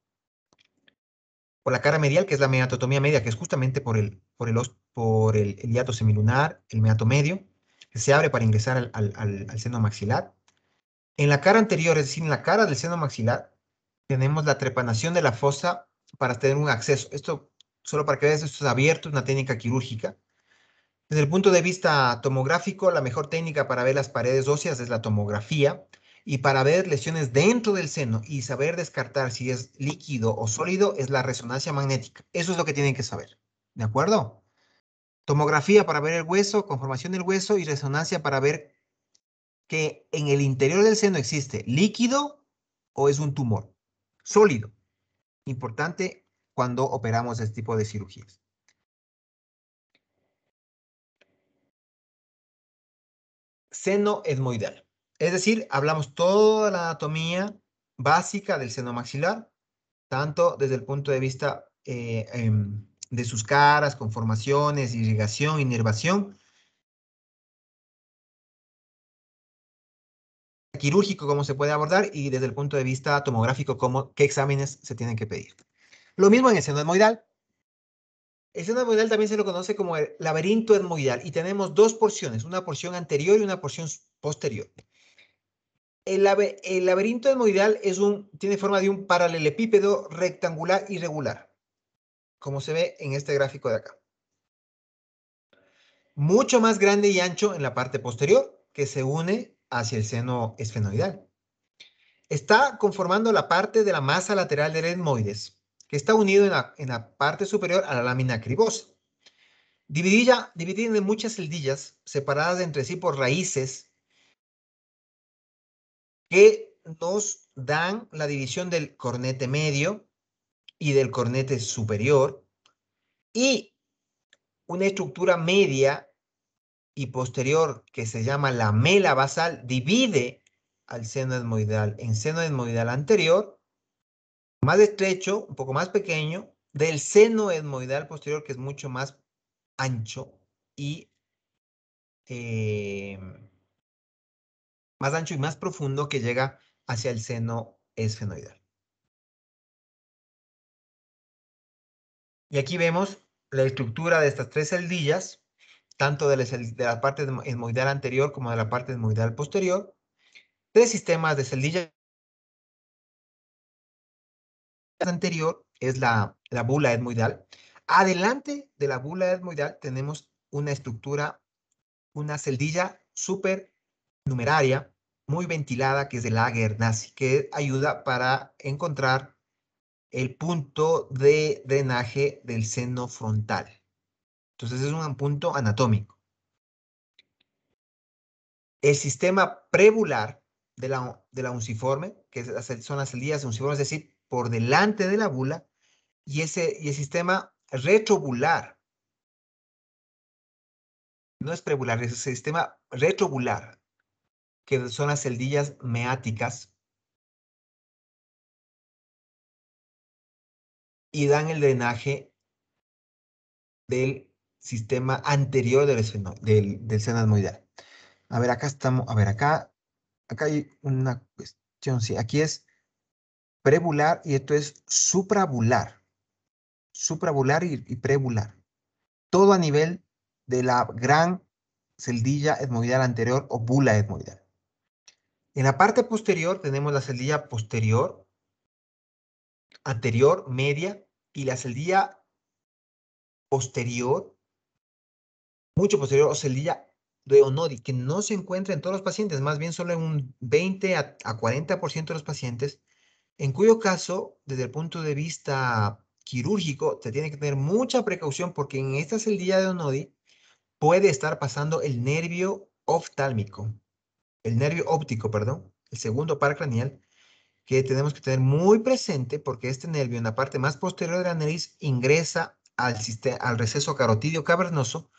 Por la cara medial, que es la meatotomía media, que es justamente por el hiato semilunar, el meato medio, que se abre para ingresar al seno maxilar. En la cara anterior, es decir, en la cara del seno maxilar, tenemos la trepanación de la fosa para tener un acceso. Esto, solo para que veas, esto es abierto, es una técnica quirúrgica. Desde el punto de vista tomográfico, la mejor técnica para ver las paredes óseas es la tomografía. Y para ver lesiones dentro del seno y saber descartar si es líquido o sólido es la resonancia magnética. Eso es lo que tienen que saber. ¿De acuerdo? Tomografía para ver el hueso, conformación del hueso y resonancia para ver que en el interior del seno existe líquido o es un tumor. Sólido. Importante cuando operamos este tipo de cirugías. Seno etmoidal. Es decir, hablamos toda la anatomía básica del seno maxilar, tanto desde el punto de vista de sus caras, conformaciones, irrigación, inervación, quirúrgico cómo se puede abordar y desde el punto de vista tomográfico qué exámenes se tienen que pedir. Lo mismo en el seno etmoidal. El seno etmoidal también se lo conoce como el laberinto etmoidal y tenemos dos porciones, una porción anterior y una porción posterior. El laberinto etmoidal tiene forma de un paralelepípedo rectangular irregular, como se ve en este gráfico de acá. Mucho más grande y ancho en la parte posterior, que se une hacia el seno esfenoidal. Está conformando la parte de la masa lateral del etmoides, que está unido en la parte superior a la lámina cribosa. Dividida en muchas celdillas separadas entre sí por raíces que nos dan la división del cornete medio y del cornete superior y una estructura media y posterior que se llama la mela basal divide al seno etmoidal en seno etmoidal anterior, más estrecho, un poco más pequeño, del seno etmoidal posterior que es mucho más ancho y más profundo que llega hacia el seno esfenoidal. Y aquí vemos la estructura de estas tres celdillas, tanto de la parte etmoidal anterior como de la parte etmoidal posterior. Tres sistemas de celdillas. Anterior es la bula etmoidal. Adelante de la bula etmoidal tenemos una estructura, una celdilla supernumeraria, muy ventilada, que es el Lager-Nasse, que ayuda para encontrar el punto de drenaje del seno frontal. Entonces es un punto anatómico. El sistema prebular de la unciforme, que son las celdillas unciformes, es decir, por delante de la bula, y el sistema retrobular, no es prebular, es el sistema retrobular, que son las celdillas meáticas, y dan el drenaje del sistema anterior del seno etmoidal. A ver, acá estamos, a ver, acá hay una cuestión, sí, aquí es prebular y esto es suprabular y prebular. Todo a nivel de la gran celdilla etmoidal anterior o bula etmoidal. En la parte posterior tenemos la celdilla posterior, anterior, media, y la celdilla posterior, mucho posterior, o celdilla de Onodi, que no se encuentra en todos los pacientes, más bien solo en un 20 a 40% de los pacientes, en cuyo caso, desde el punto de vista quirúrgico, se tiene que tener mucha precaución porque en esta celdilla de Onodi puede estar pasando el nervio oftálmico, el nervio óptico, perdón, el segundo par craneal, que tenemos que tener muy presente porque este nervio en la parte más posterior de la nariz ingresa al receso carotidio cavernoso,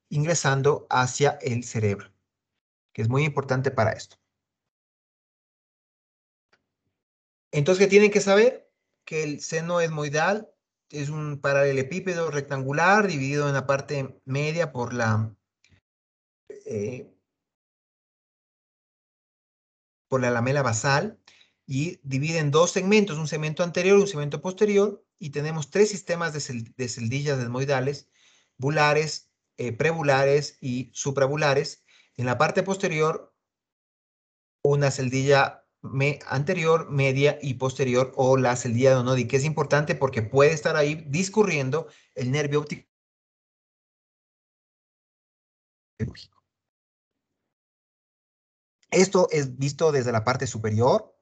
ingresando hacia el cerebro, que es muy importante para esto. Entonces, ¿qué tienen que saber? Que el seno etmoidal es un paralelepípedo rectangular dividido en la parte media por la lamela basal y divide en dos segmentos, un segmento anterior y un segmento posterior, y tenemos tres sistemas de celdillas etmoidales, bulares, prebulares y suprabulares. En la parte posterior, una celdilla anterior, media y posterior, o la celdilla de Onodi, que es importante porque puede estar ahí discurriendo el nervio óptico. Esto es visto desde la parte superior.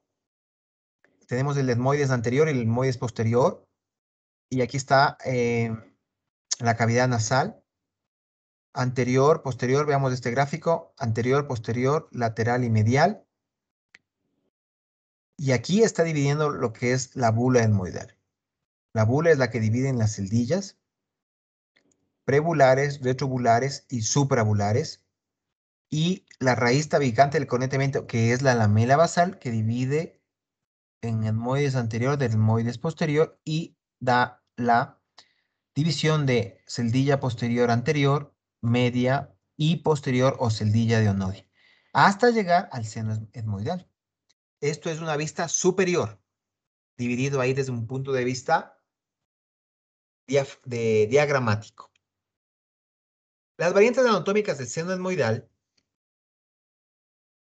Tenemos el etmoides anterior y el etmoides posterior. Y aquí está la cavidad nasal. Anterior, posterior, veamos este gráfico. Anterior, posterior, lateral y medial. Y aquí está dividiendo lo que es la bula etmoidal. La bula es la que divide en las celdillas prebulares, retrobulares y suprabulares. Y la raíz tabicante del cornete medio, que es la lamela basal, que divide en etmoides anterior del etmoides posterior y da la división de celdilla posterior anterior, media y posterior o celdilla de Onodi. hasta llegar al seno etmoidal. Esto es una vista superior, dividido ahí desde un punto de vista diagramático. Las variantes anatómicas del seno etmoidal,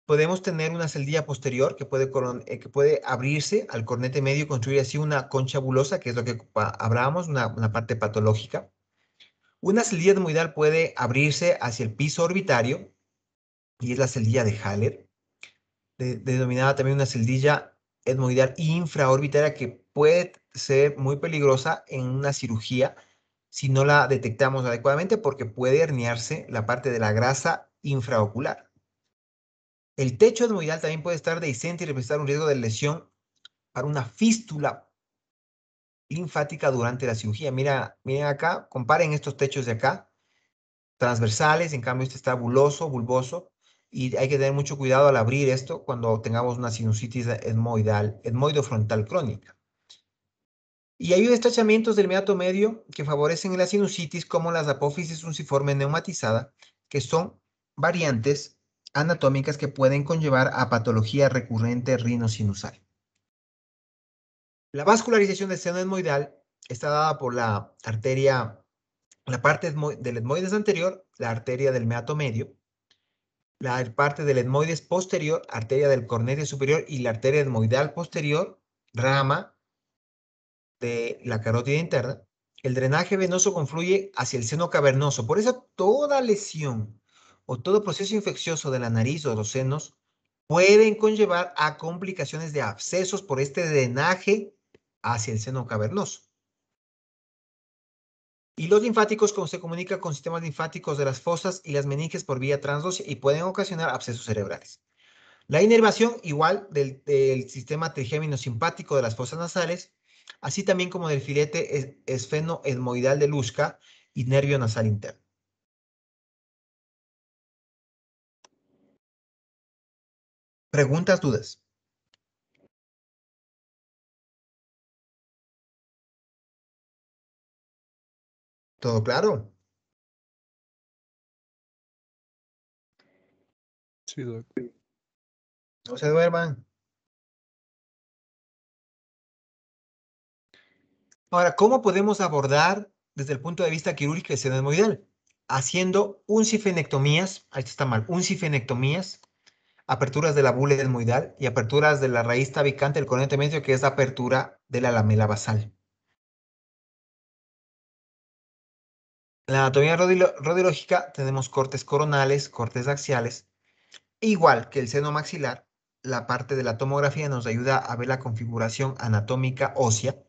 podemos tener una celdilla posterior que puede abrirse al cornete medio y construir así una concha bulosa, que es lo que hablábamos, una parte patológica. Una celdilla etmoidal puede abrirse hacia el piso orbitario, y es la celdilla de Haller, denominada también una celdilla etmoidal infraorbitaria, que puede ser muy peligrosa en una cirugía si no la detectamos adecuadamente, porque puede herniarse la parte de la grasa infraocular. El techo etmoidal también puede estar dehiscente y representar un riesgo de lesión para una fístula linfática durante la cirugía. Miren acá, comparen estos techos de acá, transversales, en cambio este está bulboso, y hay que tener mucho cuidado al abrir esto cuando tengamos una sinusitis etmoidofrontal crónica. Y hay estrechamientos del meato medio que favorecen la sinusitis, como las apófisis funciforme neumatizada, que son variantes anatómicas que pueden conllevar a patología recurrente rinosinusal. La vascularización del seno etmoidal está dada por la arteria, la parte del etmoides anterior, la arteria del meato medio, la parte del etmoides posterior, arteria del cornete superior, y la arteria etmoidal posterior, rama de la carótida interna. El drenaje venoso confluye hacia el seno cavernoso. Por eso toda lesión o todo proceso infeccioso de la nariz o los senos pueden conllevar a complicaciones de abscesos por este drenaje hacia el seno cavernoso. Y los linfáticos, como se comunica con sistemas linfáticos de las fosas y las meninges por vía transósea, y pueden ocasionar abscesos cerebrales. La inervación igual del sistema trigémino simpático de las fosas nasales, así también como del filete esfenoetmoidal de Luschka y nervio nasal interno. ¿Preguntas, dudas? ¿Todo claro? Sí, doc. No se duerman. Ahora, ¿cómo podemos abordar desde el punto de vista quirúrgico el seno etmoidal? Haciendo uncifenectomías, ahí está mal, uncifenectomías, aperturas de la bula etmoidal y aperturas de la raíz tabicante del cornete medio, que es la apertura de la lamela basal. En la anatomía radiológica tenemos cortes coronales, cortes axiales. Igual que el seno maxilar, la parte de la tomografía nos ayuda a ver la configuración anatómica ósea.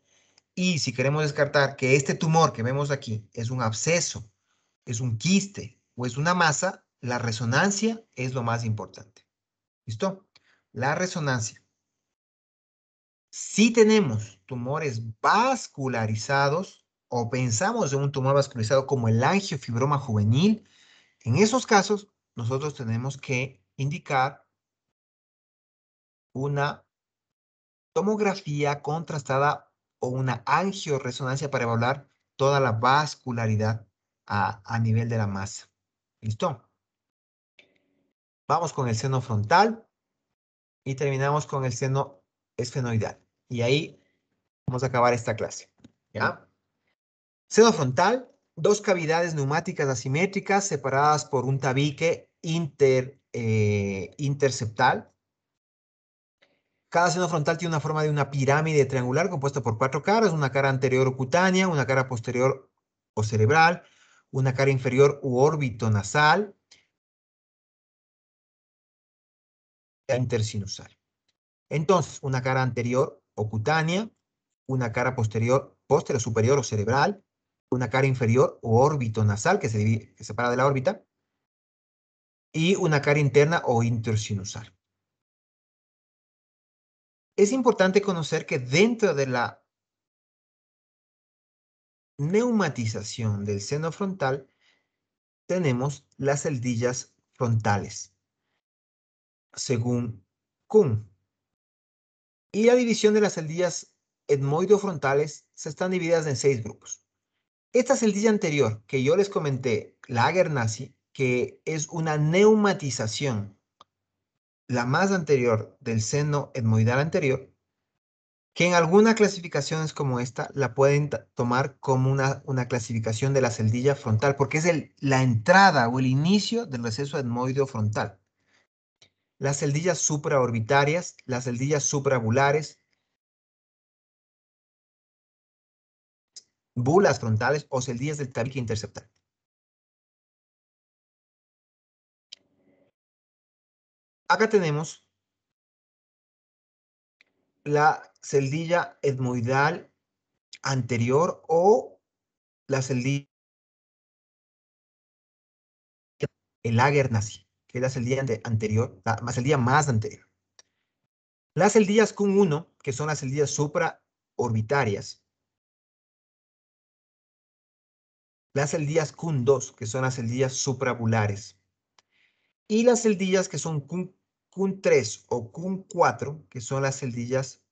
Y si queremos descartar que este tumor que vemos aquí es un absceso, es un quiste o es una masa, la resonancia es lo más importante. ¿Listo? La resonancia. Si tenemos tumores vascularizados o pensamos en un tumor vascularizado como el angiofibroma juvenil, en esos casos nosotros tenemos que indicar una tomografía contrastada o una angioresonancia para evaluar toda la vascularidad a nivel de la masa. ¿Listo? Vamos con el seno frontal y terminamos con el seno esfenoidal. Y ahí vamos a acabar esta clase. ¿Ya? Seno frontal, dos cavidades neumáticas asimétricas separadas por un tabique interceptal. Cada seno frontal tiene una forma de una pirámide triangular compuesta por 4 caras: una cara anterior o cutánea, una cara posterior o cerebral, una cara inferior u órbito nasal e intersinusal. Entonces, una cara anterior o cutánea, una cara posterior superior o cerebral, una cara inferior o órbito nasal que se separa de la órbita, y una cara interna o intersinusal. Es importante conocer que dentro de la neumatización del seno frontal tenemos las celdillas frontales, según Kuhn. Y la división de las celdillas etmoidofrontales se están divididas en 6 grupos. Esta celdilla anterior que yo les comenté, la Agernaci, que es una neumatización la más anterior del seno etmoidal anterior, que en algunas clasificaciones como esta la pueden tomar como una clasificación de la celdilla frontal, porque es la entrada o el inicio del receso etmoideo frontal. Las celdillas supraorbitarias, las celdillas suprabulares, bulas frontales o celdillas del tabique interceptal. Acá tenemos la celdilla etmoidal anterior o la celdilla, el Lager-Nazi, que es la celdilla anterior, la celdilla más anterior. Las celdillas Kun1, que son las celdillas supraorbitarias. Las celdillas Kun2, que son las celdillas suprabulares. Y las celdillas que son Kun3 o Kun4, que son las celdillas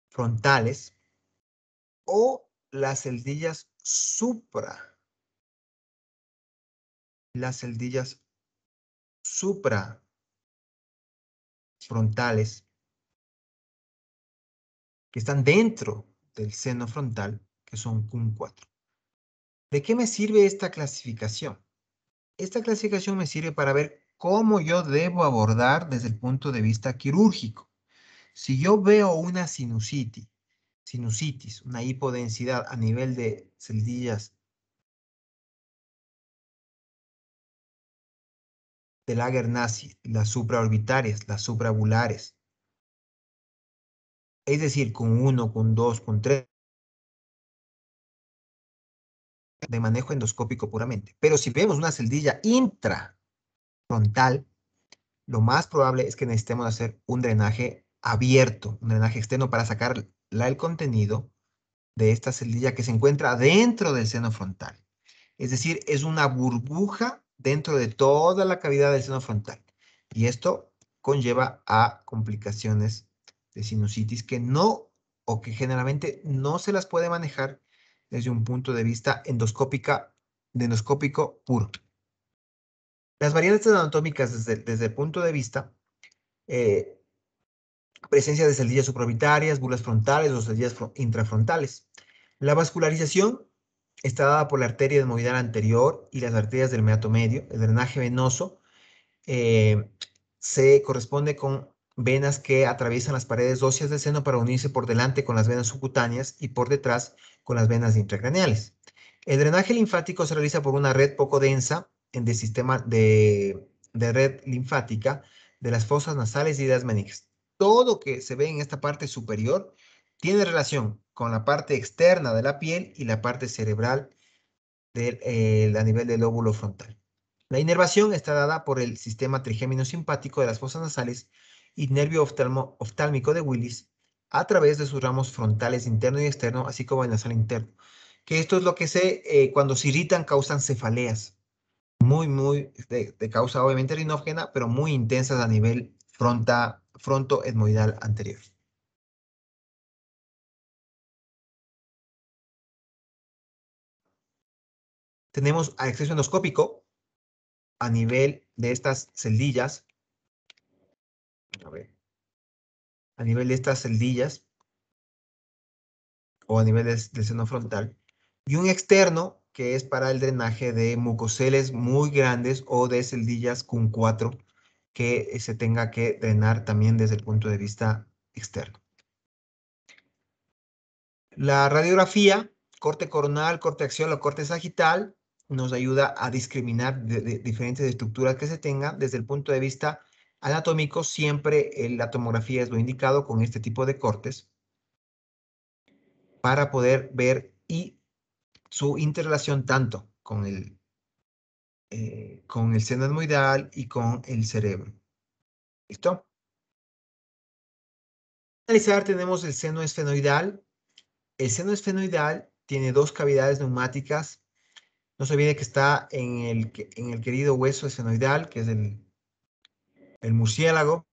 frontales. O las celdillas suprafrontales, que están dentro del seno frontal, que son Kun4. ¿De qué me sirve esta clasificación? Esta clasificación me sirve para ver cómo yo debo abordar desde el punto de vista quirúrgico. Si yo veo una sinusitis, una hipodensidad a nivel de celdillas de Lager-Nazi, las supraorbitarias, las suprabulares, es decir, con 1, con 2, con 3, de manejo endoscópico puramente. Pero si vemos una celdilla intrafrontal, lo más probable es que necesitemos hacer un drenaje abierto, un drenaje externo para sacar el contenido de esta celdilla que se encuentra dentro del seno frontal. Es decir, es una burbuja dentro de toda la cavidad del seno frontal. Y esto conlleva a complicaciones de sinusitis que no, o que generalmente no se las puede manejar desde un punto de vista endoscópico puro. Las variantes anatómicas desde el punto de vista presencia de celdillas supraorbitarias, bulas frontales o celdillas intrafrontales. La vascularización está dada por la arteria etmoidal anterior y las arterias del meato medio. El drenaje venoso se corresponde con venas que atraviesan las paredes óseas del seno para unirse por delante con las venas subcutáneas y por detrás con las venas intracraneales. El drenaje linfático se realiza por una red poco densa en el sistema de red linfática de las fosas nasales y de las meninges. Todo que se ve en esta parte superior tiene relación con la parte externa de la piel y la parte cerebral a nivel del lóbulo frontal. La inervación está dada por el sistema trigémino simpático de las fosas nasales y nervio oftálmico de Willis a través de sus ramos frontales interno y externo, así como el nasal interno. Que esto es lo que cuando se irritan causan cefaleas, muy de causa obviamente rinógena, pero muy intensas a nivel frontoetmoidal anterior. Tenemos acceso endoscópico a nivel de estas celdillas. A nivel de estas celdillas o a nivel del seno frontal. Y un externo que es para el drenaje de mucoceles muy grandes o de celdillas Kun4 que se tenga que drenar también desde el punto de vista externo. La radiografía, corte coronal, corte axial o corte sagital, nos ayuda a discriminar de diferentes estructuras que se tengan. Desde el punto de vista anatómico, siempre la tomografía es lo indicado con este tipo de cortes para poder ver y su interrelación tanto con el seno etmoidal y con el cerebro. ¿Listo? Para analizar tenemos el seno esfenoidal. El seno esfenoidal tiene dos cavidades neumáticas. No se olvide que está en el querido hueso esfenoidal, que es el murciélago.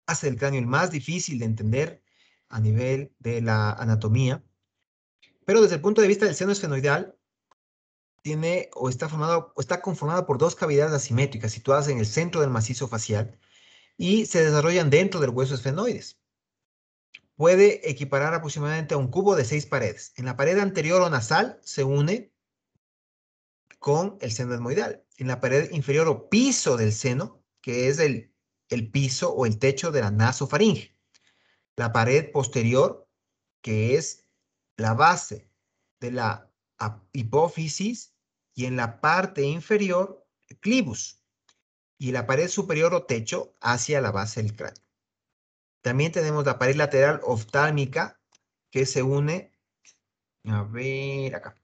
Hace el cráneo el más difícil de entender a nivel de la anatomía. Pero desde el punto de vista del seno esfenoidal, tiene o está conformado por dos cavidades asimétricas situadas en el centro del macizo facial y se desarrollan dentro del hueso esfenoides. Puede equiparar aproximadamente a un cubo de 6 paredes. En la pared anterior o nasal se une con el seno etmoidal. En la pared inferior o piso del seno, que es el piso o el techo de la nasofaringe. La pared posterior, que es la base de la hipófisis, y en la parte inferior, el clivus, y la pared superior o techo hacia la base del cráneo. También tenemos la pared lateral oftálmica, que se une, a ver acá,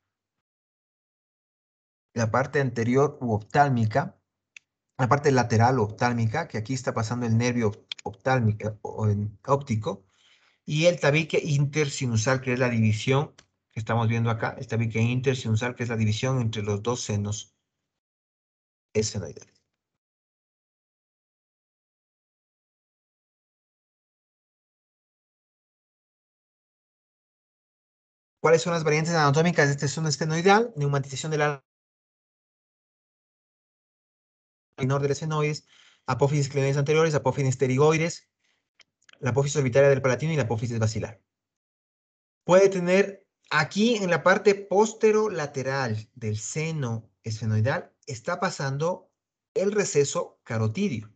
la parte anterior u oftálmica, la parte lateral oftálmica, que aquí está pasando el nervio oftálmico o óptico, y el tabique intersinusal, que es la división que estamos viendo acá, el tabique intersinusal, que es la división entre los dos senos esfenoidales. ¿Cuáles son las variantes anatómicas de este seno esfenoidal? Neumatización del ala menor del esfenoides, apófisis clínicas anteriores, apófisis pterigoides, la apófisis orbitaria del palatino y la apófisis basilar. Puede tener aquí en la parte posterolateral del seno esfenoidal, está pasando el receso carotidio.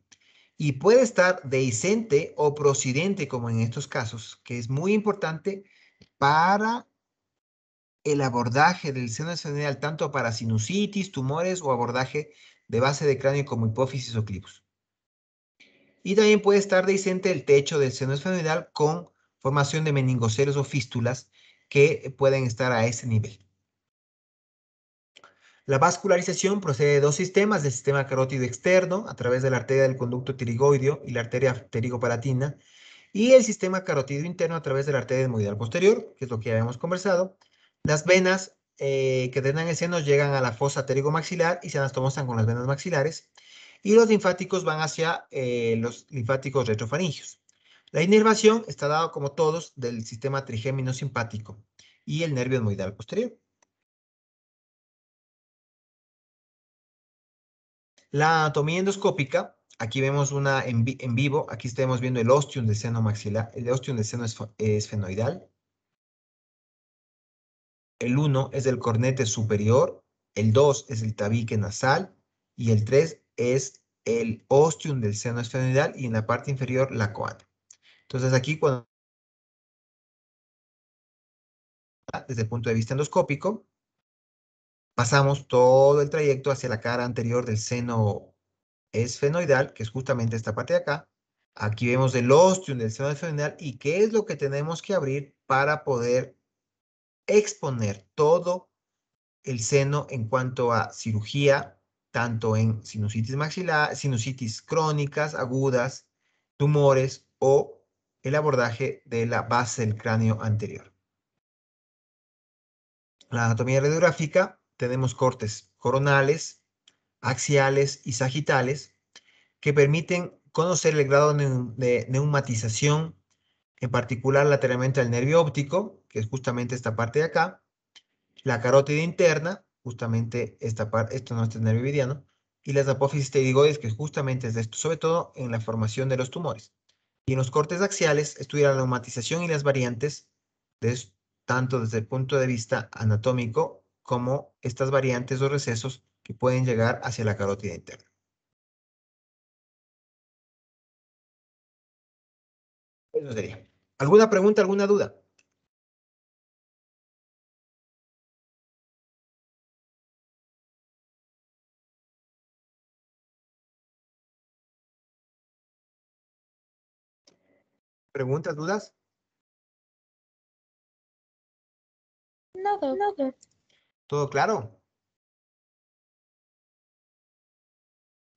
Y puede estar dehiscente o procidente, como en estos casos, que es muy importante para el abordaje del seno esfenoidal, tanto para sinusitis, tumores o abordaje de base de cráneo como hipófisis o clivus. Y también puede estar dehiscente el techo del seno esfenoidal con formación de meningocele o fístulas que pueden estar a ese nivel. La vascularización procede de dos sistemas, del sistema carótido externo, a través de la arteria del conducto pterigoideo y la arteria pterigopalatina, y el sistema carotido interno a través de la arteria etmoidal posterior, que es lo que ya habíamos conversado. Las venas que drenan el seno llegan a la fosa pterigomaxilar y se anastomosan con las venas maxilares, y los linfáticos van hacia los linfáticos retrofaringios. La inervación está dada, como todos, del sistema trigémino simpático y el nervio etmoidal posterior. La anatomía endoscópica, aquí vemos una en vivo, aquí estamos viendo el ostium del seno maxilar, el ostium del seno esfenoidal. El 1 es el cornete superior, el 2 es el tabique nasal y el 3 es el ostium del seno esfenoidal y en la parte inferior la coana. Entonces aquí, cuando desde el punto de vista endoscópico, pasamos todo el trayecto hacia la cara anterior del seno esfenoidal, que es justamente esta parte de acá. Aquí vemos el ostium del seno esfenoidal y qué es lo que tenemos que abrir para poder exponer todo el seno en cuanto a cirugía, tanto en sinusitis maxilar, sinusitis crónicas, agudas, tumores o el abordaje de la base del cráneo anterior. La anatomía radiográfica, tenemos cortes coronales, axiales y sagitales que permiten conocer el grado de neumatización, en particular lateralmente al nervio óptico, que es justamente esta parte de acá, la carótida interna, justamente esta parte, esto no es el nervio mediano, y las apófisis pterigoides, que justamente es de esto, sobre todo en la formación de los tumores. Y en los cortes axiales estudia la neumatización y las variantes, tanto desde el punto de vista anatómico como estas variantes o recesos que pueden llegar hacia la carótida interna. Eso sería. ¿Alguna pregunta, alguna duda? ¿Preguntas, dudas? No, Doc. ¿Todo claro?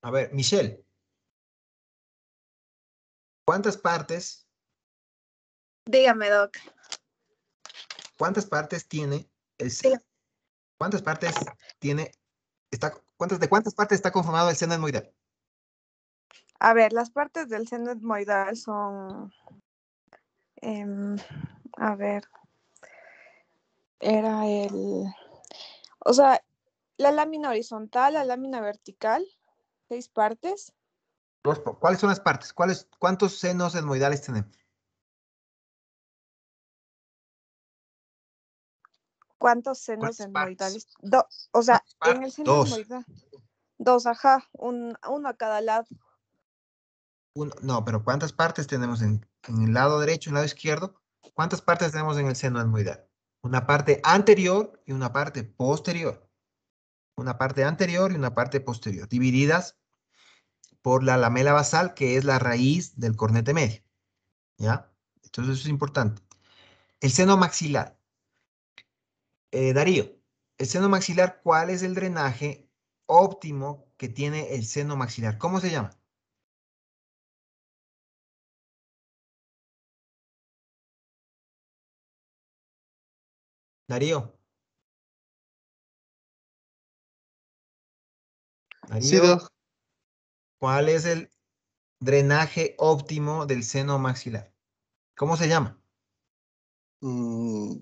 A ver, Michelle, ¿cuántas partes Dígame, Doc. tiene el seno? ¿Cuántas partes tiene, de cuántas partes está conformado el seno etmoidal? A ver, las partes del seno etmoidal son, em, a ver, era o sea, La lámina horizontal, la lámina vertical, 6 partes. ¿Cuáles son las partes? ¿Cuántos senos etmoidales tenemos? ¿Cuántos senos ¿Cuántas partes? etmoidales? O sea, ¿Cuántas en el partes? seno Dos. etmoidal. 2, ajá, uno a cada lado. No, pero ¿cuántas partes tenemos en el lado derecho y en el lado izquierdo? ¿Cuántas partes tenemos en el seno etmoidal? Una parte anterior y una parte posterior. Una parte anterior y una parte posterior, divididas por la lamela basal, que es la raíz del cornete medio. ¿Ya? Entonces eso es importante. El seno maxilar. Darío, el seno maxilar, ¿cuál es el drenaje óptimo que tiene el seno maxilar? ¿Cómo se llama? Darío. Sí, Darío, Doc. ¿cuál es el drenaje óptimo del seno maxilar? ¿Cómo se llama? Mm,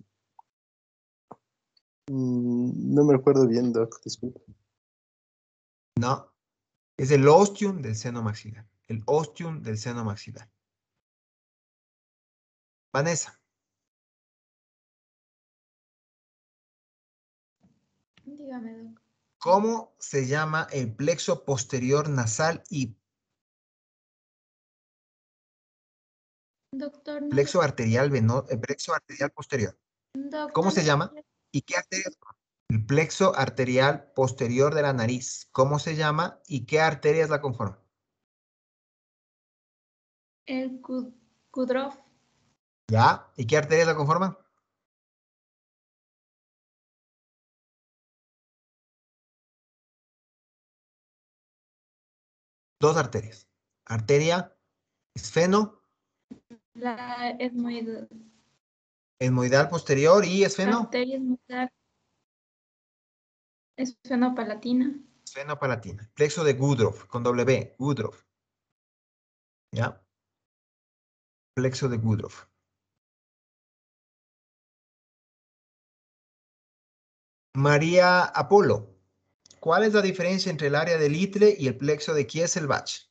no me recuerdo bien, Doc. Disculpe. No, es el ostium del seno maxilar. El ostium del seno maxilar. Vanessa, Dígame, doc. ¿cómo se llama el plexo posterior nasal y Doctor, no le... plexo arterial plexo arterial posterior? ¿Cómo Doctor, se no le... llama? ¿Y qué arterias? El plexo arterial posterior de la nariz. ¿Cómo se llama? ¿Y qué arterias la conforman? El Kudrow. ¿Ya? ¿Y qué arterias la conforman? Dos arterias. Arteria esfeno, La etmoidal posterior y esfeno, arteria esmolar esfenopalatina. esfenopalatina. Plexo de Woodruff, con doble B, Woodruff. ¿Ya? Plexo de Woodruff. María Apolo, ¿cuál es la diferencia entre el área de Litre y el plexo de Kieselbach?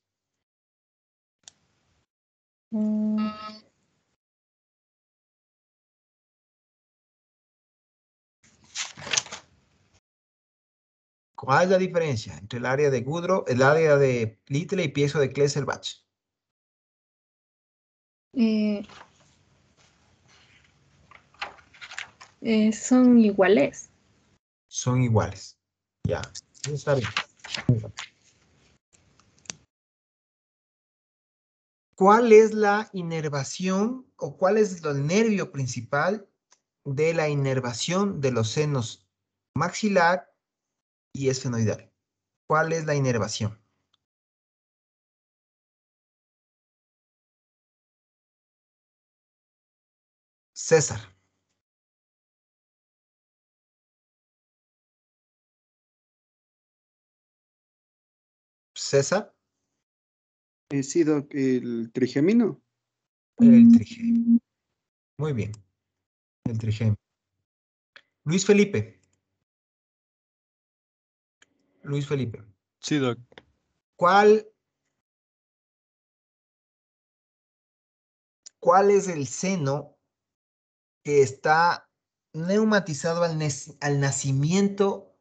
¿Cuál es la diferencia entre el área de Woodruff, el área de Litre y plexo de Kieselbach? Son iguales. Son iguales. Ya, eso está bien. ¿Cuál es la inervación o cuál es el nervio principal de la inervación de los senos maxilar y esfenoidal? ¿Cuál es la inervación? César. César. Sí, Doc. El trigemino. El trigémino. Muy bien. El trigémino. Luis Felipe. Luis Felipe. Sí, Doc. ¿Cuál es el seno que está neumatizado al nacimiento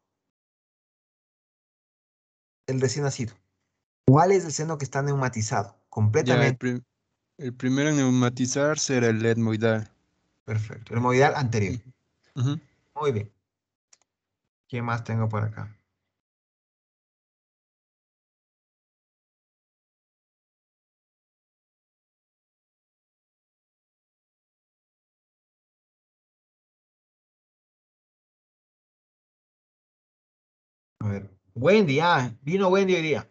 del recién nacido? ¿Cuál es el seno que está neumatizado? Ya, Completamente. el primero en neumatizar será el etmoidal. Perfecto. El hemoidal anterior. Ujú. Muy bien. ¿Qué más tengo por acá? A ver. Wendy, vino Wendy hoy día.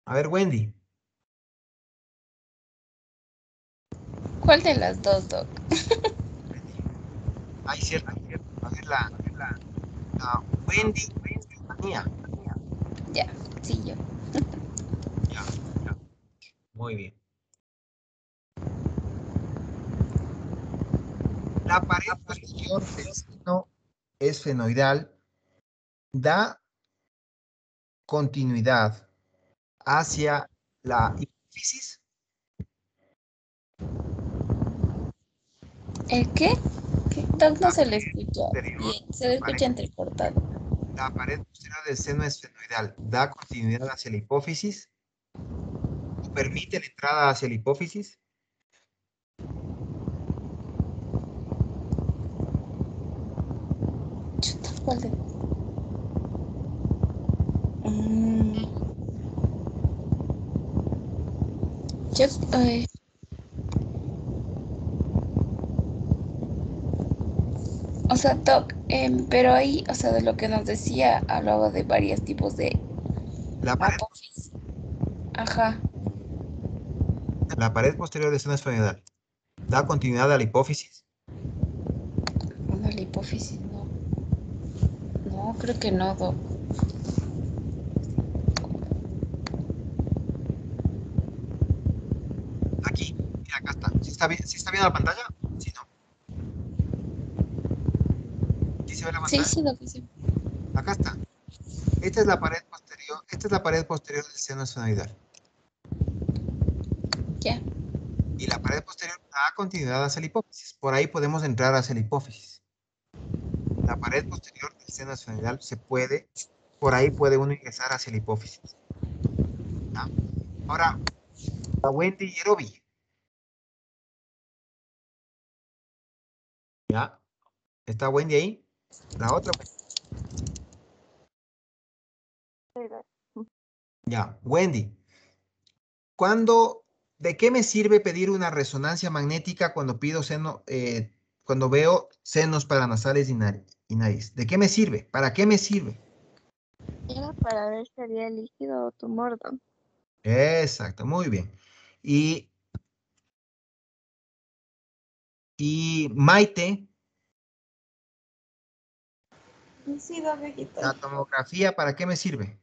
A ver, Wendy. ¿Cuál de las dos, doc? Ay, cierto. A ver, Wendy, Estefanía. Ya, sí, yo. Ya. Muy bien. La pared posterior del seno esfenoidal da continuidad hacia la hipófisis. ¿El qué? Doc, no se le escucha Posterior, bien, se le escucha entrecortado. la pared posterior del seno esfenoidal da continuidad hacia la hipófisis o permite la entrada hacia la hipófisis. Chuta, ¿cuál de? Mm, yo, o sea, Doc, pero ahí, o sea, de lo que nos decía, hablaba de varios tipos de La pared, apófisis. Ajá. la pared posterior del seno esfenoidal da continuidad a la hipófisis. Bueno, la hipófisis, no. No, creo que no, Doc. Aquí, mira, acá está. ¿Sí está bien la pantalla? Sí, no. ¿Sí se ve la Sí, pantalla? sí, Doc, sí. Acá está. Esta es la pared posterior del seno esfenoidal. Ya. Y la pared posterior da continuidad hacia la hipófisis. Por ahí podemos entrar hacia la hipófisis. La pared posterior del seno esfenoidal por ahí puede uno ingresar hacia la hipófisis. ¿Ya? Ahora, la Wendy y Yerobi. ¿Ya? ¿Está Wendy ahí? La otra. Ya, Wendy. ¿De qué me sirve pedir una resonancia magnética cuando cuando veo senos paranasales y nariz? ¿De qué me sirve? ¿Para qué me sirve? Era para ver si había líquido o tumor, ¿no? Exacto, muy bien. Y Maite, Sí, Doc, aquí estoy. la tomografía, ¿para qué me sirve?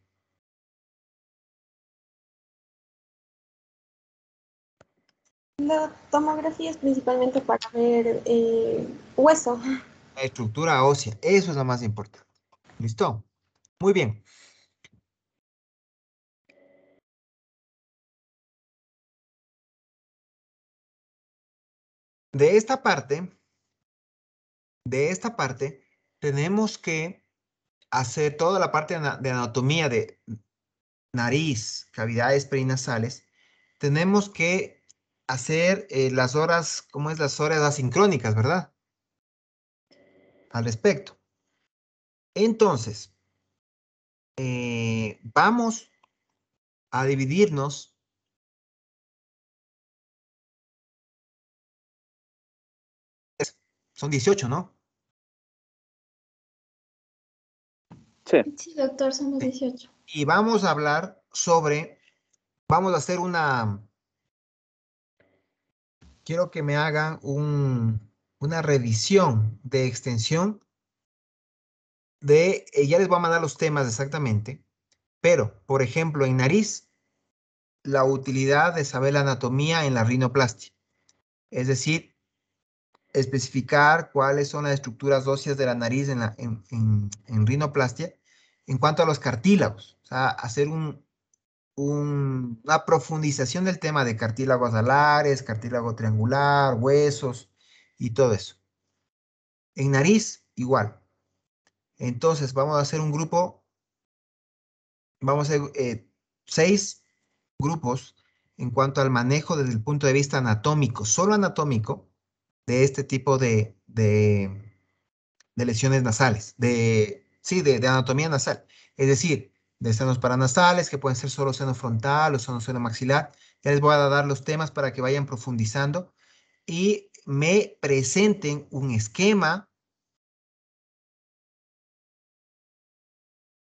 La tomografía es principalmente para ver hueso. La estructura ósea, eso es lo más importante. ¿Listo? Muy bien. De esta parte, tenemos que hacer toda la parte de anatomía de nariz, cavidades perinasales. Tenemos que hacer las horas, ¿cómo es? Las horas asincrónicas, ¿verdad? Al respecto. Entonces, vamos a dividirnos. Son 18, ¿no? Sí. Sí, doctor, somos Sí. 18. Y vamos a hablar vamos a hacer quiero que me hagan una revisión de extensión ya les voy a mandar los temas exactamente, pero, por ejemplo, en nariz, la utilidad de saber la anatomía en la rinoplastia, es decir, especificar cuáles son las estructuras óseas de la nariz en rinoplastia en cuanto a los cartílagos, o sea, hacer una profundización del tema de cartílagos alares, cartílago triangular, huesos y todo eso. En nariz, igual. Entonces, vamos a hacer vamos a hacer 6 grupos en cuanto al manejo desde el punto de vista anatómico, solo anatómico, de este tipo de lesiones nasales, de anatomía nasal. Es decir, de senos paranasales, que pueden ser solo seno frontal o seno maxilar. Ya les voy a dar los temas para que vayan profundizando y me presenten un esquema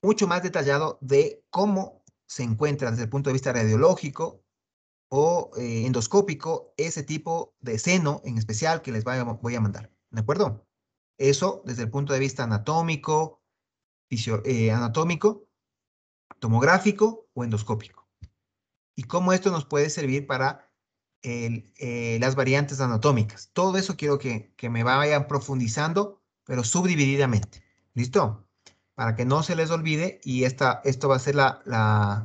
mucho más detallado de cómo se encuentra desde el punto de vista radiológico o endoscópico ese tipo de seno en especial que voy a mandar. ¿De acuerdo? Eso desde el punto de vista anatómico, tomográfico o endoscópico. Y cómo esto nos puede servir para las variantes anatómicas. Todo eso quiero que me vayan profundizando, pero subdivididamente. ¿Listo? para que no se les olvide, y esto va a ser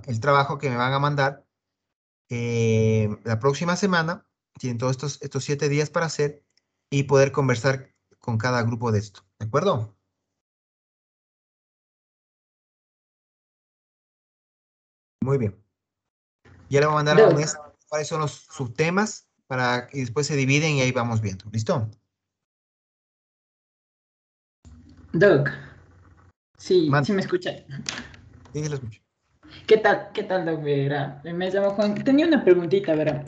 el trabajo que me van a mandar la próxima semana. Tienen todos estos 7 días para hacer y poder conversar con cada grupo de esto. ¿De acuerdo? Muy bien. Ya le voy a mandar a Vanessa cuáles son los subtemas y después se dividen y ahí vamos viendo. ¿Listo? Doc, sí, Mande. sí me escucha. Sí, lo escucho. ¿Qué tal, Doc? Verá, me llamo Juan. Tenía una preguntita, verá.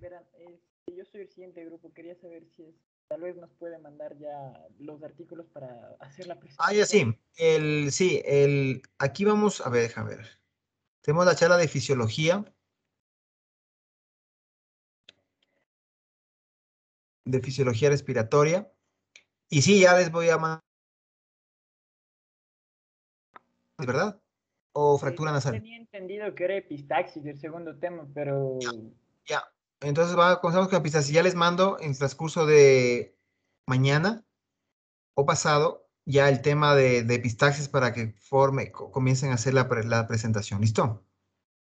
Verá, yo soy el siguiente grupo. Quería saber si tal vez nos puede mandar ya los artículos para hacer la presentación. Ya sí. Aquí vamos, a ver, déjame ver. Tenemos la charla de fisiología. De fisiología respiratoria. Y sí, ya les voy a mandar. ¿Verdad? ¿O fractura nasal? Tenía entendido que era epistaxis el segundo tema, pero... Ya. Entonces comenzamos con epistaxis. Ya les mando en el transcurso de mañana o pasado ya el tema de epistaxis para que comiencen a hacer la presentación. ¿Listo?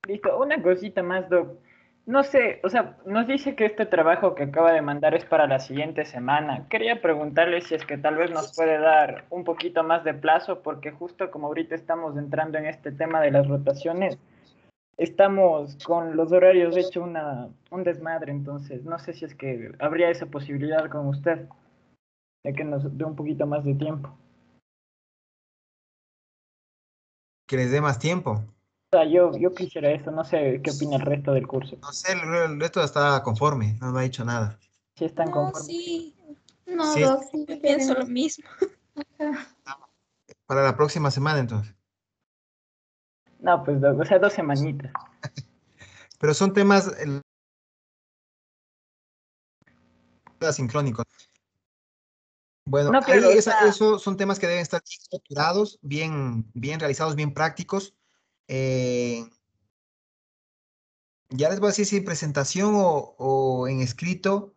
Listo, una cosita más, Doc. No sé, o sea, nos dice que este trabajo que acaba de mandar es para la siguiente semana. Quería preguntarle si es que tal vez nos puede dar un poquito más de plazo, porque justo como ahorita estamos entrando en este tema de las rotaciones, estamos con los horarios hecho un desmadre, entonces no sé si es que habría esa posibilidad con usted, de que nos dé un poquito más de tiempo. Que les dé más tiempo. O sea, yo quisiera eso, no sé qué opina el resto del curso. No sé, el resto está conforme, no me ha dicho nada. Si están No, conformes. sí, No, Sí, Doc, sí, yo pienso lo mismo. Ajá. para la próxima semana entonces. No, pues, Doc, o sea, 2 semanitas. Pero son temas asincrónicos. Bueno, No, claro, o sea, esos son temas que deben estar bien estructurados, bien realizados, bien prácticos. Ya les voy a decir si en presentación o en escrito,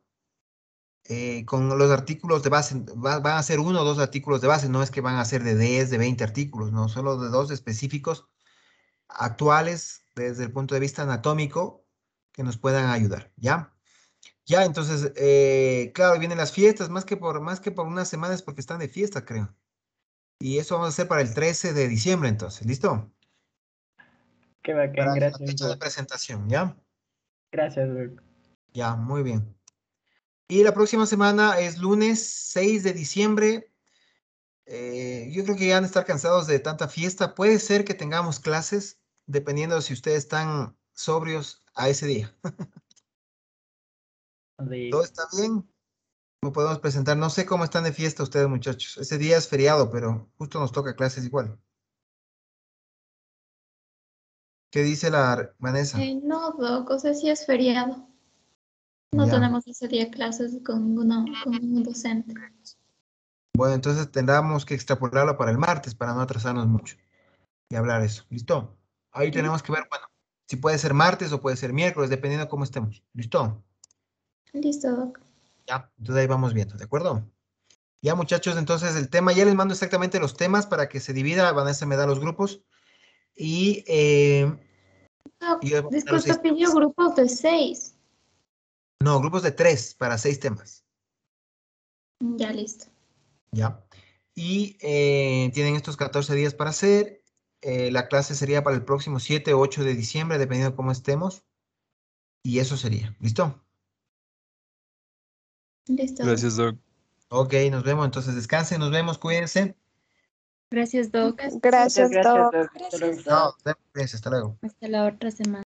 con los artículos de base, van a ser 1 o 2 artículos de base, no es que van a ser de 10, de 20 artículos, no, solo de 2 específicos actuales desde el punto de vista anatómico que nos puedan ayudar, ¿ya? Ya, entonces, claro, vienen las fiestas, más que por unas semanas porque están de fiesta, creo. Y eso vamos a hacer para el 13 de diciembre, entonces, ¿listo? qué bacán, Para la gracias, fecha de Doc. presentación, ¿ya? Gracias, Doc. Ya, muy bien. Y la próxima semana es lunes 6 de diciembre. Yo creo que ya van a estar cansados de tanta fiesta. Puede ser que tengamos clases, dependiendo si ustedes están sobrios a ese día. ¿Todo está bien? ¿Cómo podemos presentar? No sé cómo están de fiesta ustedes, muchachos. Ese día es feriado, pero justo nos toca clases igual. ¿Qué dice la Vanessa? No, Doc, o sea, sí es feriado. No Ya. tenemos ese día clases con un docente. Bueno, entonces tendremos que extrapolarlo para el martes para no atrasarnos mucho y hablar eso. ¿Listo? Ahí tenemos que ver, bueno, si puede ser martes o puede ser miércoles, dependiendo de cómo estemos. ¿Listo? Listo, Doc. Ya, entonces ahí vamos viendo, ¿de acuerdo? Ya, muchachos, entonces el tema, ya les mando exactamente los temas para que se divida. Vanessa me da los grupos y Doc, yo voy a dar los 6 disculpa, pidió temas. grupos de 6. No, grupos de 3 para 6 temas. Ya, listo. Ya. Y tienen estos 14 días para hacer. La clase sería para el próximo 7 o 8 de diciembre, dependiendo de cómo estemos. Y eso sería. ¿Listo? Listo, Doc. Gracias, Doc. Ok, nos vemos. Entonces descansen, nos vemos, cuídense. Gracias, Doc. Gracias. Muchas Gracias, gracias, Doc. Doc. Gracias, No, Doc. cuídense, hasta luego. Hasta la otra semana.